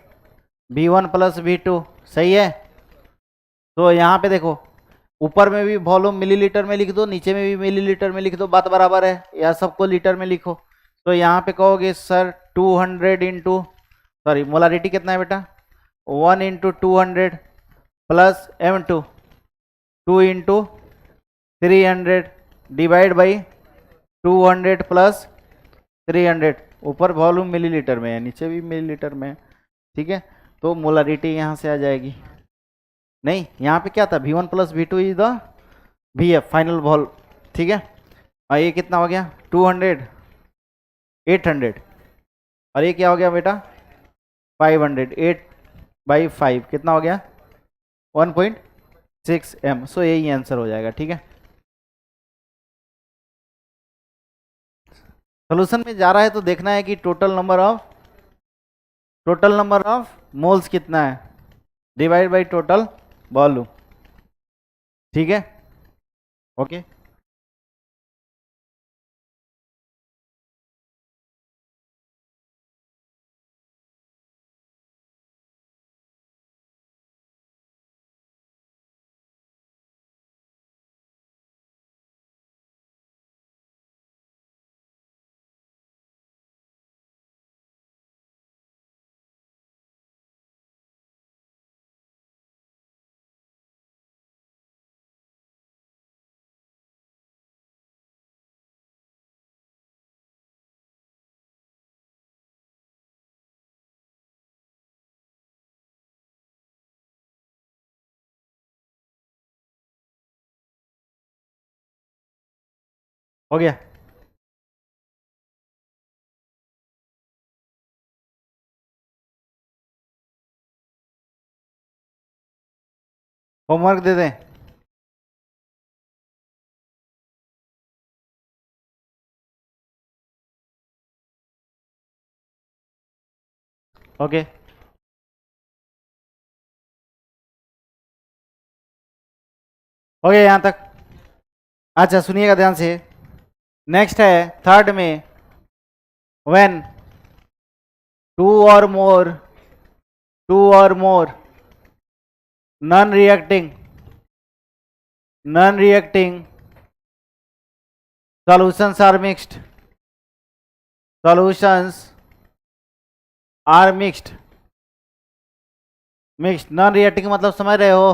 v1 plus v2। सही है। तो यहाँ पे देखो, ऊपर में भी वॉल्यूम मिलीलीटर में लिख दो, नीचे में भी मिलीलीटर में लिख दो, बात बराबर है, या सबको लीटर में लिखो। तो यहाँ पे कहोगे सर 200 इंटू, सॉरी मोलारिटी कितना है बेटा, 1 into 200 plus m2 2 into 300 divide by 200 plus 300। ऊपर वॉल्यूम मिलीलीटर में है, नीचे भी मिलीलीटर में है। ठीक है, तो मोलारिटी यहाँ से आ जाएगी। नहीं, यहाँ पे क्या था, v1 plus v2 is the vf final valve. ठीक है, और ये कितना हो गया 200 800, और ये क्या हो गया बेटा 500, 8/5 कितना हो गया 1.6 m। सो यही आंसर हो जाएगा। ठीक है, सोल्यूशन में जा रहा है तो देखना है कि टोटल नंबर ऑफ मोल्स कितना है डिवाइड बाई टोटल वॉल्यूम। ठीक है, ओके। हो गया। होमवर्क दे दें। ओके, हो गया यहाँ तक। अच्छा सुनिएगा ध्यान से, नेक्स्ट है थर्ड में, when to or more non reacting solutions are mixed non reacting मतलब समझ रहे हो,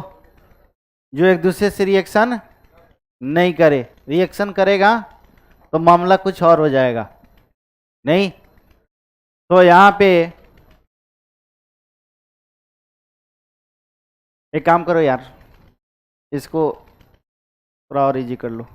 जो एक दूसरे से रिएक्शन नहीं करे, रिएक्शन करेगा तो मामला कुछ और हो जाएगा। नहीं, तो यहां पे एक काम करो यार, इसको थोड़ा और इजी कर लो।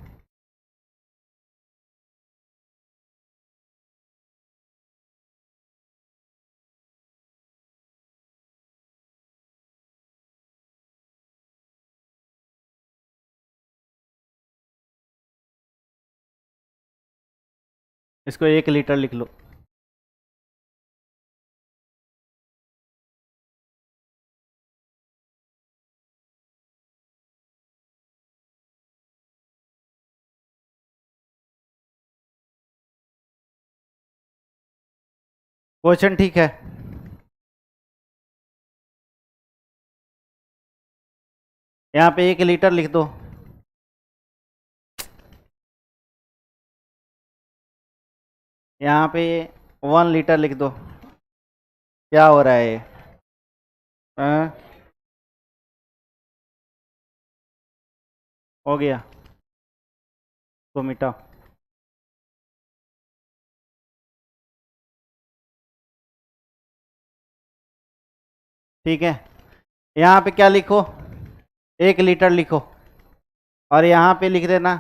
इसको 1 लीटर लिख लो। क्वेश्चन ठीक है। यहाँ पे 1 लीटर लिख दो, यहाँ पे 1 लीटर लिख दो। क्या हो रहा है ये? हाँ? हो गया तो मिटाओ। ठीक है, यहाँ पे क्या लिखो, 1 लीटर लिखो, और यहाँ पे लिख देना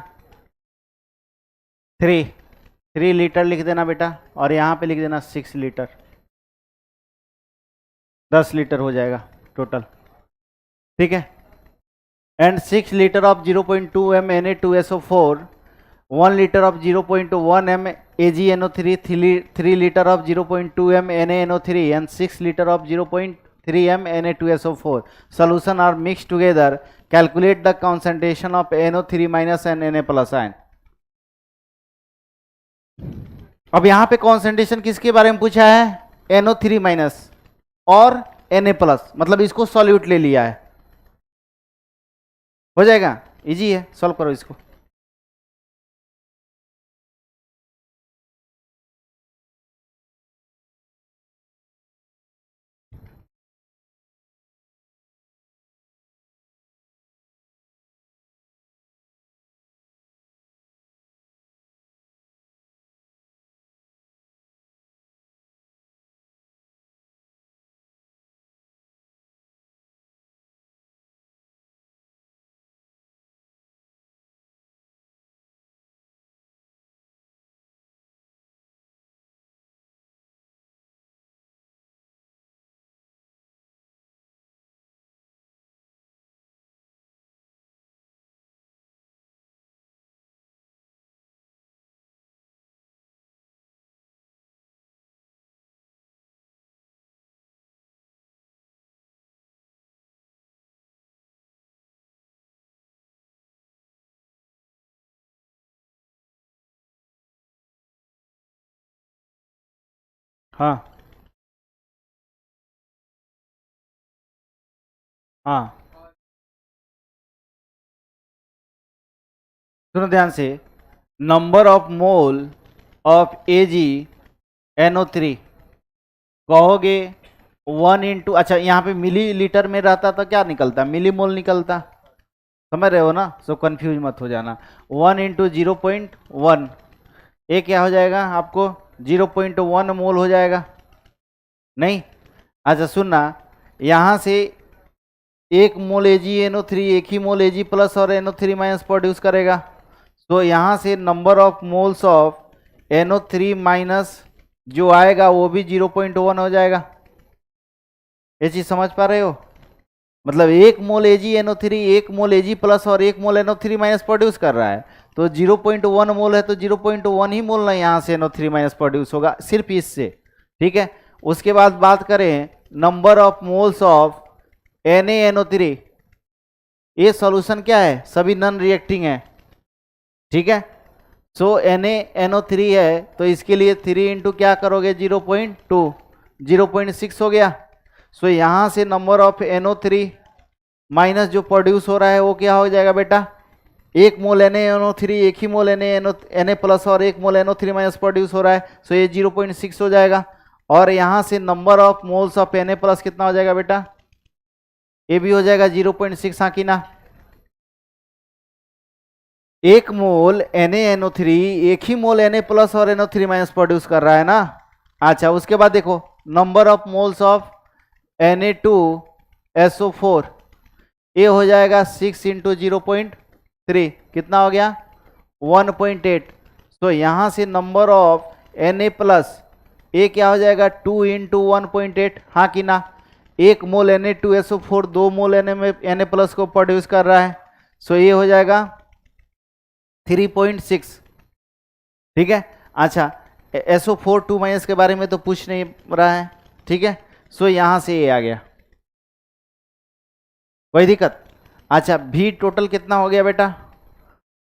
3 लीटर लिख देना बेटा, और यहाँ पे लिख देना 6 लीटर। 10 लीटर हो जाएगा टोटल। ठीक है, and 6 litre of 0.2 m Na2SO4, 1 litre of 0.1 m AgNO3, 3 litre of 0.2 m NaNO3 and 6 litre of 0.3 m Na2SO4 solution are mixed together. Calculate the concentration of NO3 minus and Na plus ion. अब यहाँ पे concentration किसके बारे में पूछा है? NO3 minus और Na plus, मतलब इसको सॉल्यूट ले लिया है। हो जाएगा, इजी है, सॉल्व करो इसको। हाँ हाँ, सुनो ध्यान से, number of mole of AgNO3 कहोगे 1 × अच्छा यहाँ पे मिली लीटर में रहता तो क्या निकलता? मिली मोल निकलता। समझ रहे हो ना? सो कंफ्यूज मत हो जाना। 1 × 0.1, ये क्या हो जाएगा आपको? 0.1 मोल हो जाएगा। नहीं, अच्छा सुनना, यहाँ से 1 मोल AgNO3 एक ही मोल Ag प्लस और NO3 माइनस प्रोड्यूस करेगा। तो यहाँ से number of moles of NO3 minus जो आएगा वो भी 0.1 हो जाएगा। ये चीज समझ पा रहे हो? मतलब 1 मोल AgNO3 1 मोल Ag प्लस और 1 मोल NO3 माइनस प्रोड्यूस कर रहा है, तो 0.1 मोल है तो 0.1 ही मोल ना यहाँ से NO3 माइनस प्रोड्यूस होगा सिर्फ इससे। ठीक है, उसके बाद बात करें number of moles of NaNO3, ये सॉल्यूशन क्या है? सभी नॉन रिएक्टिंग है। ठीक है, सो NaNO3 है तो इसके लिए 3 इंटू क्या करोगे? 0.2, 0.6 हो गया। सो यहाँ से नंबर ऑफ NO3 माइनस जो प्रोड्यूस हो रहा है वो क्या हो जाएगा बेटा? 1 मोल NaNO3 एक ही मोल Na प्लस और 1 मोल NO3 माइनस प्रोड्यूस हो रहा है, सो ये 0.6 हो जाएगा। और यहाँ से number of moles of Na plus कितना हो जाएगा बेटा? ये भी हो जाएगा 0.6। हाँ कि ना? 1 मोल NaNO3 एक ही मोल Na प्लस और NO3 माइनस प्रोड्यूस कर रहा है ना। अच्छा, उसके बाद देखो number of moles of Na2SO4, ये हो जाएगा 6 × 0.3, कितना हो गया? 1.8। तो यहाँ से नंबर ऑफ Na प्लस ये क्या हो जाएगा? 2 × 1.8। हाँ कि ना? 1 मोल Na2SO4 2 मोल Na प्लस को प्रोड्यूस कर रहा है, सो ये हो जाएगा 3.6। ठीक है, अच्छा SO4 2 माइनस के बारे में तो पूछ नहीं रहा है। ठीक है, सो यहाँ से ये आ गया, कोई दिक्कत? अच्छा, V टोटल कितना हो गया बेटा?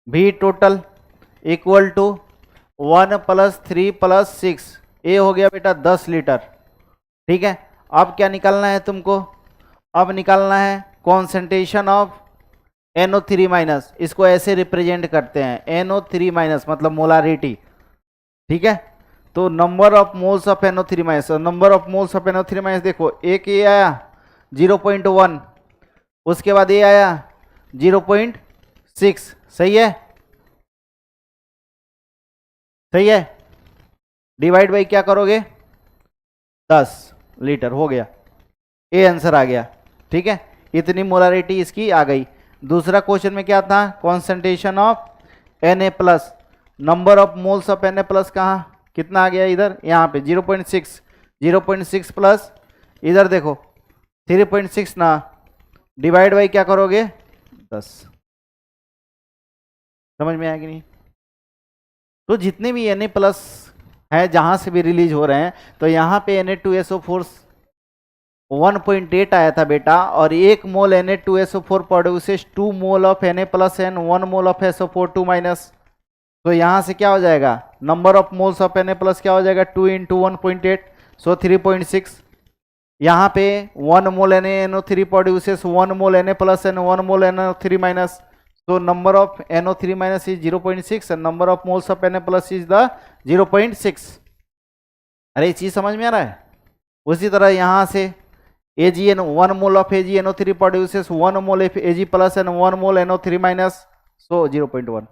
V टोटल इक्वल टू 1 + 3 + 6, ये हो गया बेटा 10 लीटर। ठीक है, अब क्या निकालना है तुमको? अब निकालना है कॉन्सेंट्रेशन ऑफ NO3 माइनस, इसको ऐसे रिप्रेजेंट करते हैं, NO3 माइनस मतलब मोलारिटी, ठीक है। तो number of moles of NO3 minus, number of moles of NO3 minus देखो, एक ये आया 0.1, उसके बाद ये आया 0.6, सही है, सही है। डिवाइड बाई क्या करोगे, 10 लीटर हो गया, ये आंसर आ गया, ठीक है। इतनी मोलारिटी इसकी आ गई। दूसरा क्वेश्चन में क्या था, concentration of Na plus, number of moles of Na plus कहाँ, कितना आ गया इधर, यहाँ पे 0.6, 0.6 प्लस इधर देखो 3.6 ना, डिवाइड बाई क्या करोगे, 10। समझ में आया कि नहीं। तो जितने भी Na प्लस है जहां से भी रिलीज हो रहे हैं, तो यहाँ पे Na2SO4 1.8 आया था बेटा, और 1 मोल Na2SO4 produces 2 mole of Na plus and 1 mole of SO4 2 minus. तो यहां से क्या हो जाएगा, number of moles of Na plus क्या हो जाएगा, 2 इंटू 1.8, सो 3.6। यहाँ पे 1 मोल NaNO3 produces 1 mole Na plus and 1 mole NO3 minus. So number of NO3 minus is 0.6 and number of moles of Na plus is the 0.6। अरे ये चीज समझ में आ रहा है। उसी तरह यहाँ से AgN 1 mole of AgNO3 produces 1 mole Ag plus and 1 mole NO3 minus, so 0.1।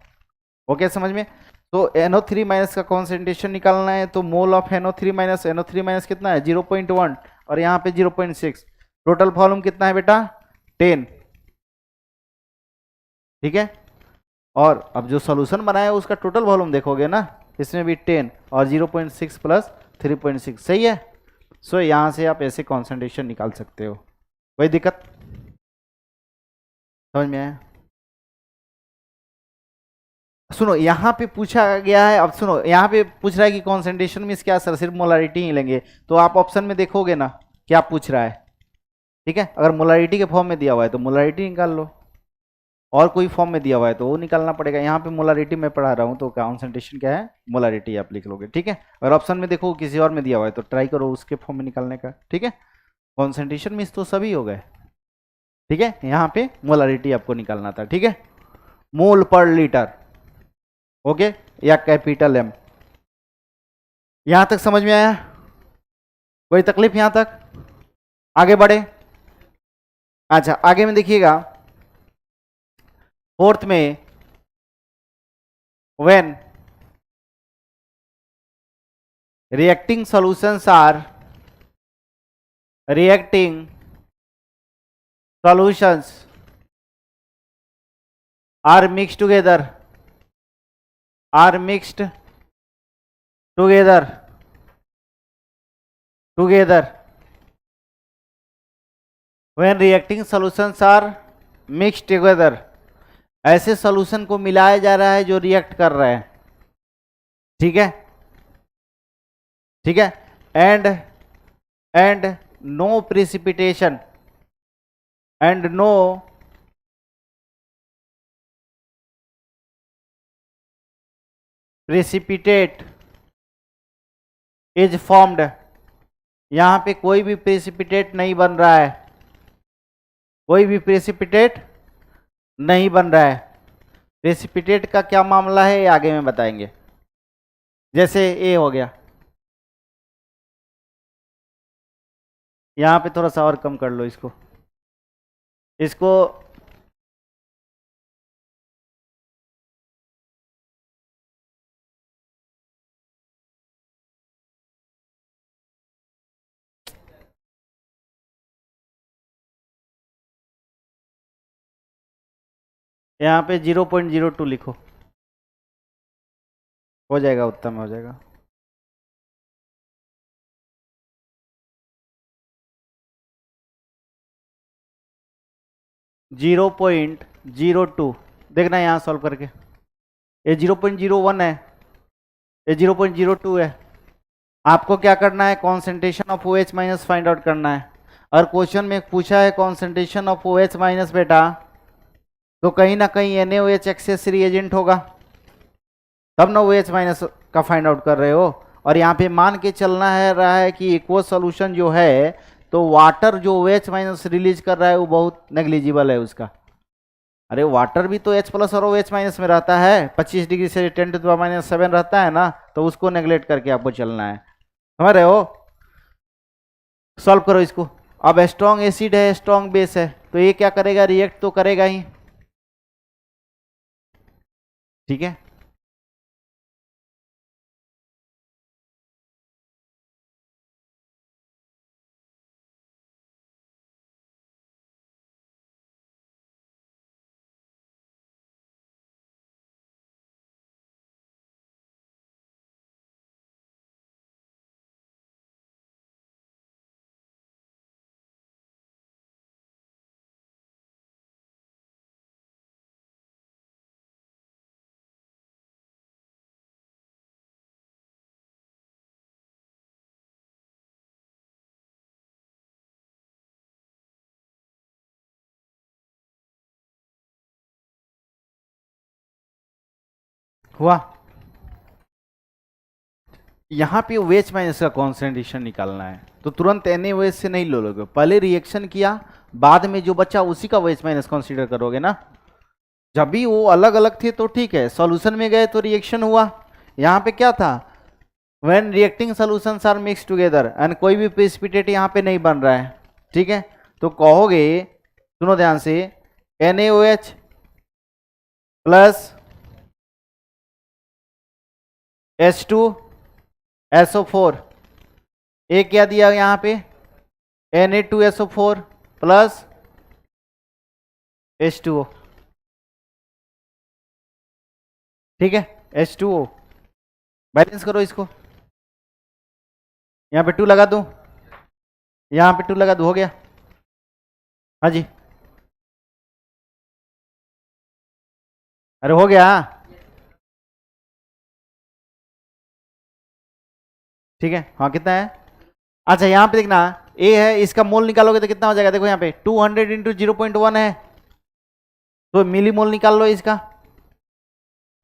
Okay समझ में। तो NO3 माइनस का कॉन्सेंट्रेशन निकालना है, तो mole of NO3 minus, NO3 minus कितना है 0.1 और यहाँ पे 0.6, टोटल वॉल्यूम कितना है बेटा 10, ठीक है। और अब जो सॉल्यूशन बनाया उसका टोटल वॉल्यूम देखोगे ना, इसमें भी 10 और 0.6 प्लस 3.6, सही है। सो यहाँ से आप ऐसे कॉन्सेंट्रेशन निकाल सकते हो, कोई दिक्कत, समझ में आया। सुनो यहाँ पे पूछा गया है, अब सुनो यहाँ पे पूछ रहा है कि कॉन्सेंट्रेशन में क्या सर सिर्फ मोलारिटी ही लेंगे, तो आप ऑप्शन में देखोगे ना क्या पूछ रहा है, ठीक है। अगर मोलारिटी के फॉर्म में दिया हुआ है तो मोलारिटी निकाल लो, और कोई फॉर्म में दिया हुआ है तो वो निकालना पड़ेगा। यहाँ पे मोलारिटी में पढ़ा रहा हूँ तो कॉन्सेंट्रेशन क्या है, मोलारिटी आप लिख लोगे, ठीक है। अगर ऑप्शन में देखो किसी और में दिया हुआ है तो ट्राई करो उसके फॉर्म में निकालने का, ठीक है। कॉन्सेंट्रेशन में तो सभी हो गए, ठीक है। यहाँ पे मोलारिटी आपको निकालना था, ठीक है, मोल पर लीटर, ओके, या कैपिटल M। यहां तक समझ में आया, कोई तकलीफ यहां तक, आगे बढ़े। अच्छा आगे में देखिएगा, फोर्थ में when reacting solutions are mixed together, when reacting solutions are mixed together, ऐसे सॉल्यूशन को मिलाया जा रहा है जो रिएक्ट कर रहे हैं, ठीक है, ठीक है। And no precipitation and no precipitate is formed, यहां पे कोई भी प्रेसिपिटेट नहीं बन रहा है, कोई भी प्रेसिपिटेट नहीं बन रहा है। प्रेसिपिटेट का क्या मामला है ये आगे में बताएंगे। जैसे ए हो गया, यहां पे थोड़ा सा और कम कर लो इसको, यहाँ पे 0.02 लिखो, हो जाएगा, उत्तम हो जाएगा। (0.02) देखना यहाँ सॉल्व करके, ये 0.01 है, ये 0.02 है। आपको क्या करना है, concentration of OH minus find out करना है। और क्वेश्चन में पूछा है कॉन्सेंट्रेशन ऑफ OH माइनस बेटा, तो कहीं ना कहीं NaOH एक्सेस रिएजेंट होगा, तब ना OH माइनस का फाइंड आउट कर रहे हो। और यहाँ पे मान के चलना है रहा है कि एक्वस सॉल्यूशन जो है, तो वाटर जो OH माइनस रिलीज कर रहा है वो बहुत नेग्लिजिबल है उसका, अरे वाटर भी तो H प्लस और OH माइनस में रहता है, 25 डिग्री से 10⁻⁷ रहता है ना, तो उसको नेग्लेक्ट करके आपको चलना है, समझ रहे हो। सॉल्व करो इसको। अब स्ट्रॉन्ग एसिड है, स्ट्रॉन्ग बेस है, तो ये क्या करेगा, रिएक्ट तो करेगा ही, ठीक है। हुआ। यहाँ पे OH माइनस का कॉन्सेंट्रेशन निकालना है, तो तुरंत NaOH से नहीं लो लोगे, पहले रिएक्शन किया, बाद में जो बचा उसी का OH माइनस कंसीडर करोगे ना। जब भी वो अलग अलग थे तो ठीक है, सॉल्यूशन में गए तो रिएक्शन हुआ। यहाँ पे क्या था, when reacting solutions are mix together and कोई भी प्रेसिपिटेट यहाँ पे नहीं बन रहा है, ठीक है। तो कहोगे, सुनो ध्यान से, NaOH प्लस H2SO4, एक क्या दिया यहाँ पे, Na2SO4 प्लस H2O, ठीक है, H2O। बैलेंस करो इसको, यहाँ पे 2 लगा दूं, यहाँ पे 2 लगा दूं, हो गया। हाँ जी, अरे हो गया, ठीक है। हाँ कितना है, अच्छा यहाँ पे देखना, ए है, इसका मोल निकालोगे तो कितना हो जाएगा, देखो यहाँ पे 200 इंटू 0.1 है, तो मिली मोल निकाल लो इसका,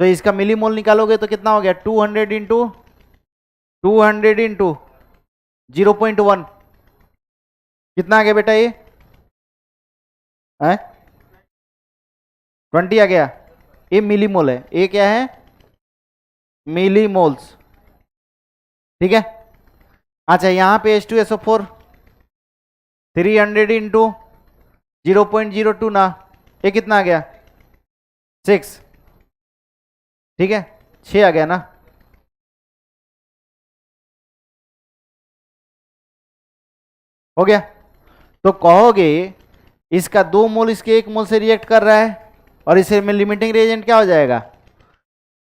तो इसका मिली मोल निकालोगे तो कितना हो गया, 200 इंटू 0.1, कितना आ गया बेटा ये, 20 आ गया। ये मिली मोल है, ये क्या है, मिली मोल्स, ठीक है। अच्छा यहाँ पे H2SO4 300 इंटू 0.02 ना, ये कितना आ गया, 6, ठीक है, 6 आ गया ना। हो गया, तो कहोगे इसका 2 मोल इसके 1 मोल से रिएक्ट कर रहा है, और इसे में लिमिटिंग रिएजेंट क्या हो जाएगा,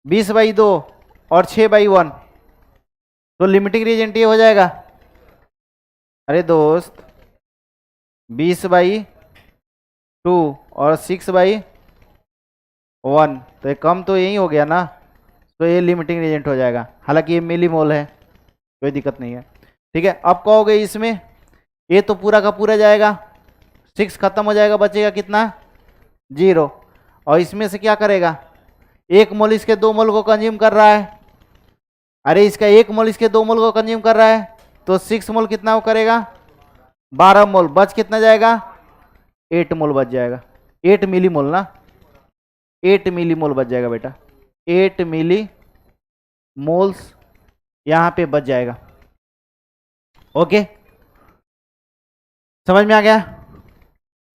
20/2 और 6/1, तो लिमिटिंग रिएजेंट ये हो जाएगा, अरे दोस्त 20/2 और 6/1, तो ये कम तो यही हो गया ना, तो ये लिमिटिंग रिएजेंट हो जाएगा, हालांकि ये मिली मोल है, कोई दिक्कत नहीं है, ठीक है। अब कहोगे इसमें ये तो पूरा का पूरा जाएगा, 6 खत्म हो जाएगा, बचेगा कितना, 0, और इसमें से क्या करेगा, 1 मोल इसके 2 मोल को कंज्यूम कर रहा है, अरे इसका 1 मोल इसके 2 मोल को कंज्यूम कर रहा है, तो 6 मोल कितना वो करेगा, 12 मोल, बच कितना जाएगा, 8 मोल बच जाएगा, 8 मिली मोल ना, 8 मिली मोल बच जाएगा बेटा, 8 मिली मोल्स यहाँ पे बच जाएगा, ओके, समझ में आ गया।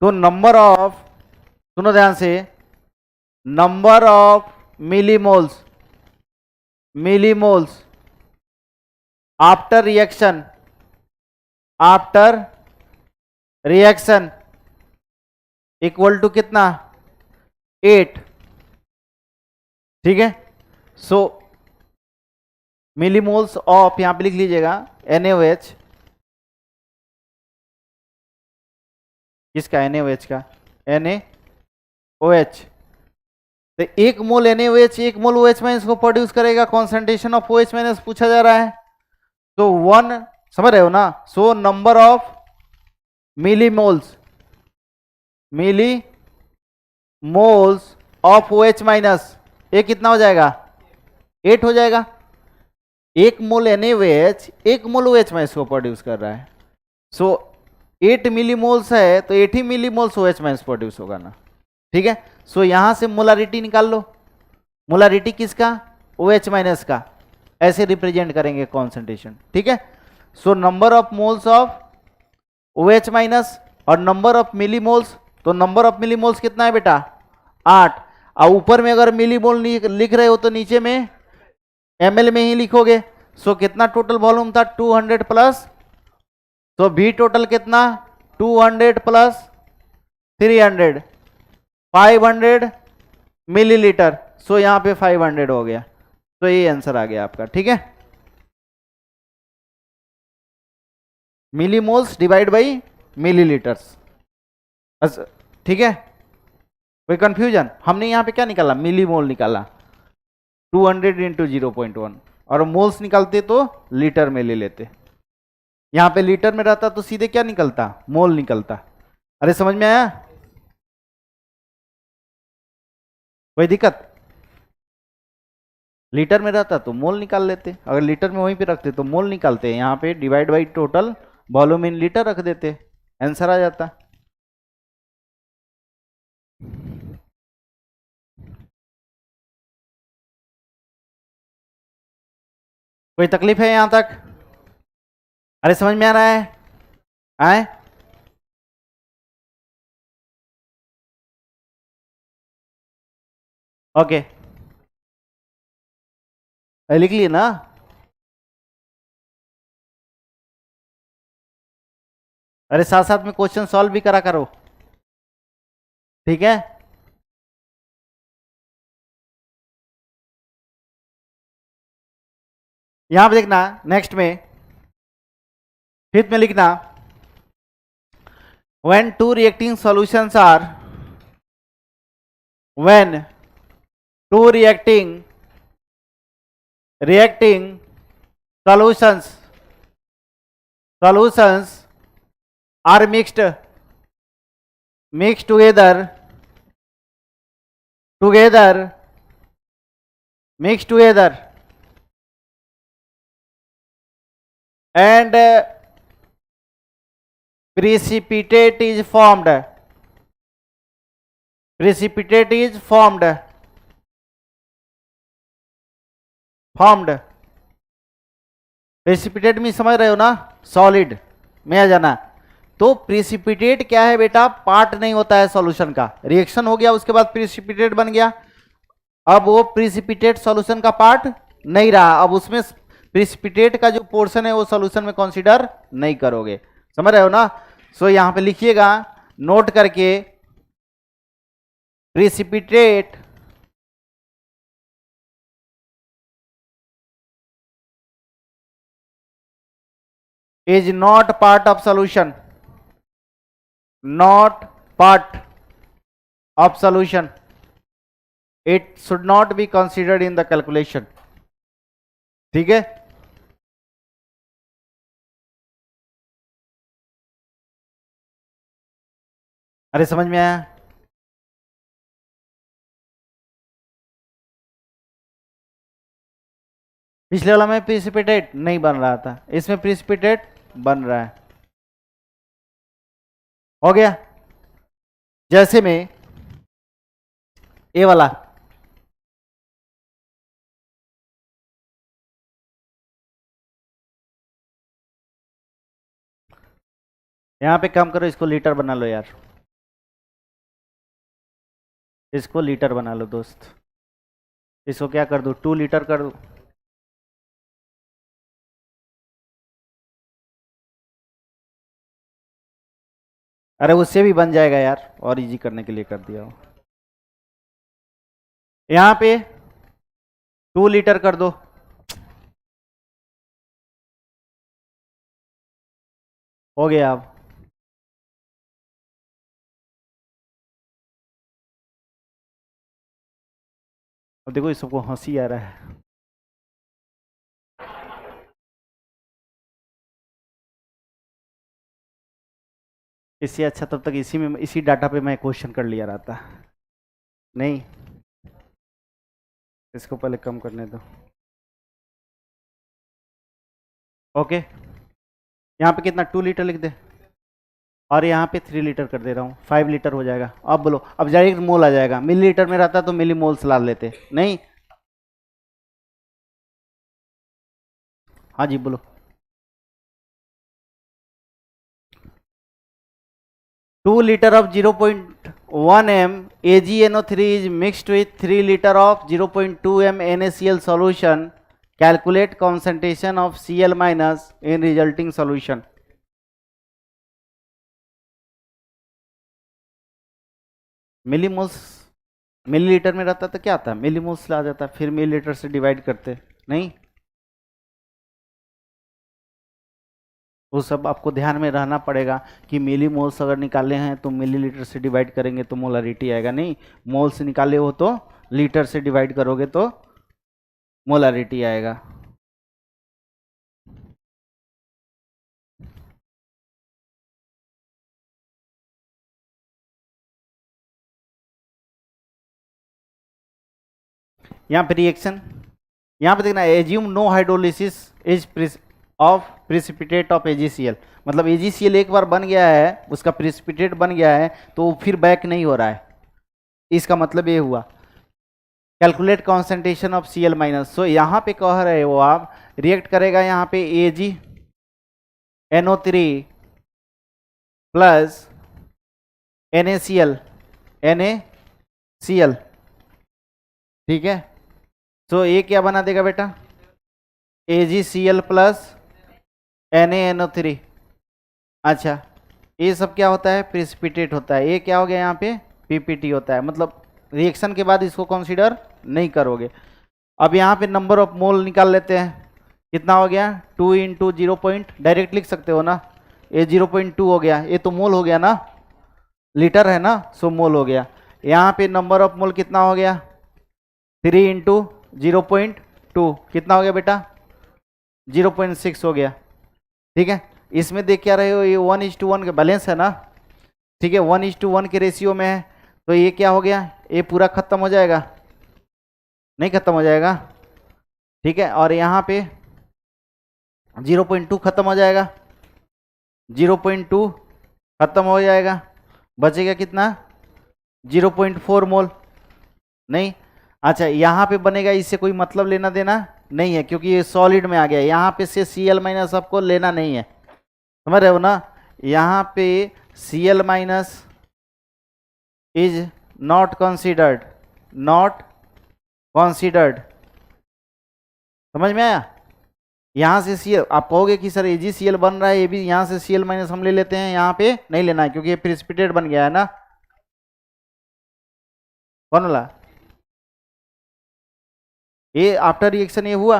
तो नंबर ऑफ, सुनो ध्यान से, number of millimoles after reaction equal to कितना, 8, ठीक है। सो मिलीमोल्स ऑफ, यहां पे लिख लीजिएगा NaOH, किसका, NaOH का, NaOH, तो 1 मोल NaOH 1 मोल OH माइनस को प्रोड्यूस करेगा, कॉन्सेंट्रेशन ऑफ OH माइनस पूछा जा रहा है, तो 1, समझ रहे हो ना। So number of millimoles of OH minus, ये कितना हो जाएगा, 8 हो जाएगा। 1 मोल NaOH 1 मोल OH माइनस को प्रोड्यूस कर रहा है, सो 8 मिलीमोल्स है तो 8 ही मिलीमोल्स OH माइनस प्रोड्यूस होगा ना, ठीक है। सो यहां से मोलारिटी निकाल लो। मोलारिटी किसका? OH माइनस का। ऐसे रिप्रेजेंट करेंगे कॉन्सेंट्रेशन, ठीक है। So number of moles of OH minus और नंबर ऑफ मिलीमोल्स, तो नंबर ऑफ मिलीमोल्स कितना है बेटा? 8। और ऊपर में अगर मिलीमोल लिख रहे हो तो नीचे में ml में ही लिखोगे। सो कितना टोटल वॉल्यूम था? 200 प्लस, तो V टोटल कितना? 200 प्लस 300, 500 मिलीलीटर। सो यहां पे 500 हो गया। तो ये आंसर आ गया आपका, ठीक है। मिलीमोल्स डिवाइड बाई मिलीलीटर्स, ठीक है। कोई कंफ्यूजन? हमने यहां पे क्या निकाला? मिलीमोल निकाला। 200 इंटू 0.1, और मोल्स निकालते तो लीटर में ले लेते। यहां पे लीटर में रहता तो सीधे क्या निकलता? मोल निकलता। अरे समझ में आया? कोई दिक्कत? लीटर में रहता तो मोल निकाल लेते, अगर लीटर में वहीं पे रखते तो मोल निकालते। यहाँ पे divide by total volume in litre रख देते, आंसर आ जाता। कोई तकलीफ है यहां तक? अरे समझ में आ रहा है? आए? ओके, लिख लिए ना? अरे साथ साथ में क्वेश्चन सॉल्व भी करा करो, ठीक है। यहां पे देखना, नेक्स्ट में फिफ्थ में लिखना, when two reacting solutions are when two reacting solutions are mixed together and precipitate is formed. Precipitate में समझ रहे हो ना? सॉलिड में आ जाना। तो प्रेसिपिटेट क्या है बेटा? पार्ट नहीं होता है सॉल्यूशन का। रिएक्शन हो गया, उसके बाद प्रेसिपिटेट बन गया। अब वो प्रेसिपिटेट सॉल्यूशन का पार्ट नहीं रहा, अब उसमें प्रेसिपिटेट का जो पोर्शन है वो सॉल्यूशन में कंसीडर नहीं करोगे। समझ रहे हो ना? सो यहां पे लिखिएगा नोट करके, precipitate is not part of solution, not part of solution. It should not be considered in the calculation, ठीक है। अरे समझ में आया? पिछले वाला में प्रेसिपिटेट नहीं बन रहा था, इसमें प्रेसिपिटेट बन रहा है। हो गया। जैसे में ए वाला, यहां पे काम करो, इसको लीटर बना लो यार, इसको लीटर बना लो दोस्त। इसको क्या कर दो? 2 लीटर कर दो। अरे उससे भी बन जाएगा यार, और इजी करने के लिए कर दिया हो। यहां पे 2 लीटर कर दो। हो गया। अब देखो इस सबको हंसी आ रहा है। इससे अच्छा तब तक इसी डाटा पे मैं क्वेश्चन कर लिया रहता। नहीं, इसको पहले कम करने दो। ओके, यहाँ पे कितना? 2 लीटर लिख दे। और यहाँ पे 3 लीटर कर दे रहा हूँ, 5 लीटर हो जाएगा। अब बोलो, अब डायरेक्ट मोल आ जाएगा, मिलीलीटर में रहता तो मिली मोल्स ला लेते, नहीं। हाँ जी बोलो। 2 liter of 0.1 m AgNO3 is mixed with 3 liter of 0.2 m NaCl solution. Calculate concentration of Cl minus in resulting solution. Millimoles, millilitre में रहता तो क्या आता, मिलीमोल्स ला जाता, फिर मिलीलीटर से डिवाइड करते, नहीं। वो सब आपको ध्यान में रहना पड़ेगा कि मिली मोल्स अगर निकाले हैं तो मिलीलीटर से डिवाइड करेंगे तो मोलारिटी आएगा, नहीं। मोल्स निकाले हो तो लीटर से डिवाइड करोगे तो मोलारिटी आएगा। यहाँ पे रिएक्शन, यहाँ पे देखना, assume no hydrolysis is of precipitate of AgCl, मतलब AgCl एक बार बन गया है, उसका प्रिसिपिटेट बन गया है तो वो फिर बैक नहीं हो रहा है, इसका मतलब ये हुआ। Calculate concentration of Cl minus, so यहाँ पे कह रहे हो आप, रिएक्ट करेगा यहाँ पे AgNO3 प्लस NaCl, ठीक है। तो ये क्या बना देगा बेटा, AgCl प्लस NaNO3। अच्छा, ये सब क्या होता है, प्रिसिपिटेट होता है। ये क्या हो गया यहाँ पे, PPT होता है, मतलब रिएक्शन के बाद इसको कंसीडर नहीं करोगे। अब यहाँ पे नंबर ऑफ मोल निकाल लेते हैं, कितना हो गया, 2 इंटू 0 डायरेक्ट लिख सकते हो ना, ये 0.2 हो गया, ये तो मोल हो गया ना, लीटर है ना, सो मोल हो गया। यहाँ पे नंबर ऑफ मोल कितना हो गया, 3 इंटू 0.2 कितना हो गया बेटा, 0.6 हो गया, ठीक है। इसमें देख क्या रहे हो, ये 1:1 का बैलेंस है ना, ठीक है, 1:1 के रेशियो में है, तो ये क्या हो गया, ये पूरा खत्म हो जाएगा, नहीं खत्म हो जाएगा, ठीक है। और यहाँ पे 0.2 खत्म हो जाएगा, 0.2 खत्म हो जाएगा, बचेगा कितना, 0.4 मोल, नहीं। अच्छा, यहाँ पे बनेगा, इससे कोई मतलब लेना देना नहीं है क्योंकि ये सॉलिड में आ गया, यहाँ पे से Cl माइनस आपको लेना नहीं है, समझ रहे हो ना। यहाँ पे Cl minus is not considered, not considered, समझ में आया। यहाँ से Cl, आप कहोगे कि सर AgCl बन रहा है, ये भी यहाँ से Cl माइनस हम ले लेते हैं, यहाँ पे नहीं लेना है क्योंकि ये प्रिसिपिटेट बन गया है ना। कौन वाला, ये आफ्टर रिएक्शन ये हुआ,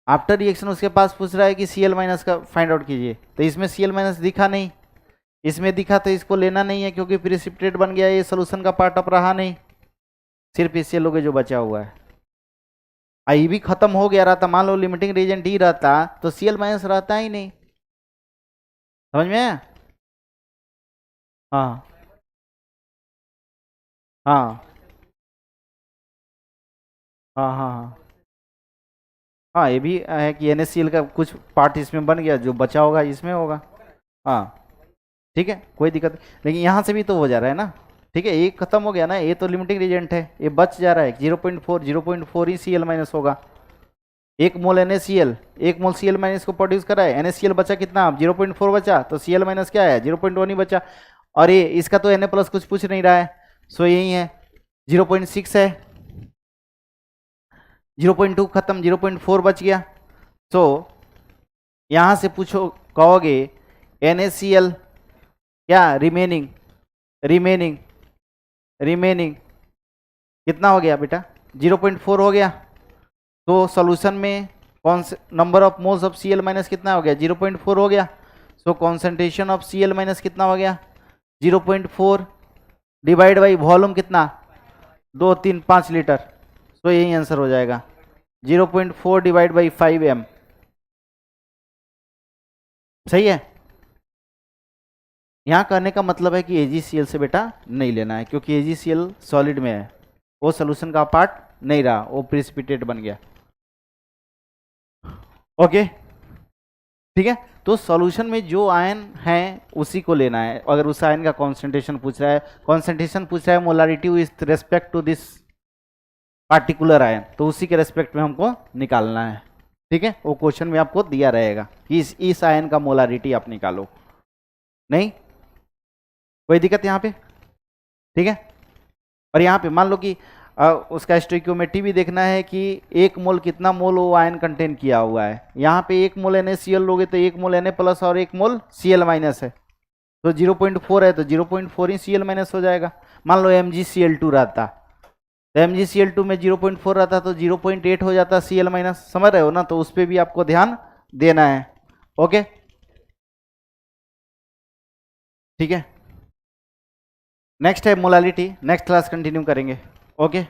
आफ्टर रिएक्शन उसके पास पूछ रहा है कि Cl माइनस का फाइंड आउट कीजिए, तो इसमें Cl माइनस दिखा नहीं, इसमें दिखा तो इसको लेना नहीं है क्योंकि प्रिसिपिटेट बन गया, ये सोल्यूशन का पार्ट अब रहा नहीं, सिर्फ इससे लोगे जो बचा हुआ है। आई भी खत्म हो गया रहता, मान लो लिमिटिंग रीजेंट ही रहता तो Cl माइनस रहता ही नहीं, समझ में आया। हाँ हाँ हाँ हाँ हाँ हाँ, ये भी है कि NaCl का कुछ पार्ट इसमें बन गया, जो बचा होगा इसमें होगा, हाँ ठीक है, कोई दिक्कत नहीं। लेकिन यहाँ से भी तो हो जा रहा है ना, ठीक है, ये खत्म हो गया ना, ये तो लिमिटिंग रीजेंट है, ये बच जा रहा है 0.4 ही Cl माइनस होगा, 1 मोल NaCl, 1 मोल Cl माइनस को प्रोड्यूस करा है, NaCl बचा कितना, 0.4 बचा, तो Cl माइनस क्या है, 0.1 ही बचा। और ये इसका तो Na प्लस कुछ पूछ नहीं रहा है, सो यही है, 0.6 है, 0.2 खत्म, 0.4 बच गया। तो यहाँ से पूछो, कहोगे NaCl क्या रिमेनिंग, रिमेनिंग रिमेनिंग कितना हो गया बेटा, 0.4 हो गया, तो सॉल्यूशन में कौन से number of moles of Cl minus कितना हो गया, 0.4 हो गया, सो कॉन्सेंट्रेशन ऑफ Cl माइनस कितना हो गया, 0.4 डिवाइड बाई वॉल्यूम कितना, 2 3 5 लीटर, तो यही आंसर हो जाएगा, 0.4 डिवाइड बाई 5m, सही है। यहाँ कहने का मतलब है कि AgCl से बेटा नहीं लेना है क्योंकि AgCl सॉलिड में है, वो सोल्यूशन का पार्ट नहीं रहा, वो प्रिसिपिटेट बन गया, ओके। ठीक है। तो सॉल्यूशन में जो आयन है उसी को लेना है। अगर उस आयन का कॉन्सेंट्रेशन पूछ रहा है, कॉन्सेंट्रेशन पूछ रहा है molarity with respect to this particular ion, तो उसी के रेस्पेक्ट में हमको निकालना है। ठीक है, वो क्वेश्चन में आपको दिया रहेगा कि इस आयन का मोलारिटी आप निकालो। नहीं कोई दिक्कत यहाँ पे? ठीक है। और यहाँ पे मान लो कि उसका स्टोइकियोमेट्री भी देखना है कि एक मोल कितना मोल वो आयन कंटेन किया हुआ है। यहाँ पे एक मोल NaCl लोगे तो एक मोल Na प्लस और एक मोल Cl माइनस है, तो 0.4 है तो 0.4 ही Cl माइनस हो जाएगा। मान लो MgCl2 रहता तो MgCl2 में 0.4 रहता तो 0.8 हो जाता Cl माइनस, समझ रहे हो ना? तो उस पर भी आपको ध्यान देना है। ओके ठीक है। नेक्स्ट है मोलालिटी, नेक्स्ट क्लास कंटिन्यू करेंगे। ओके।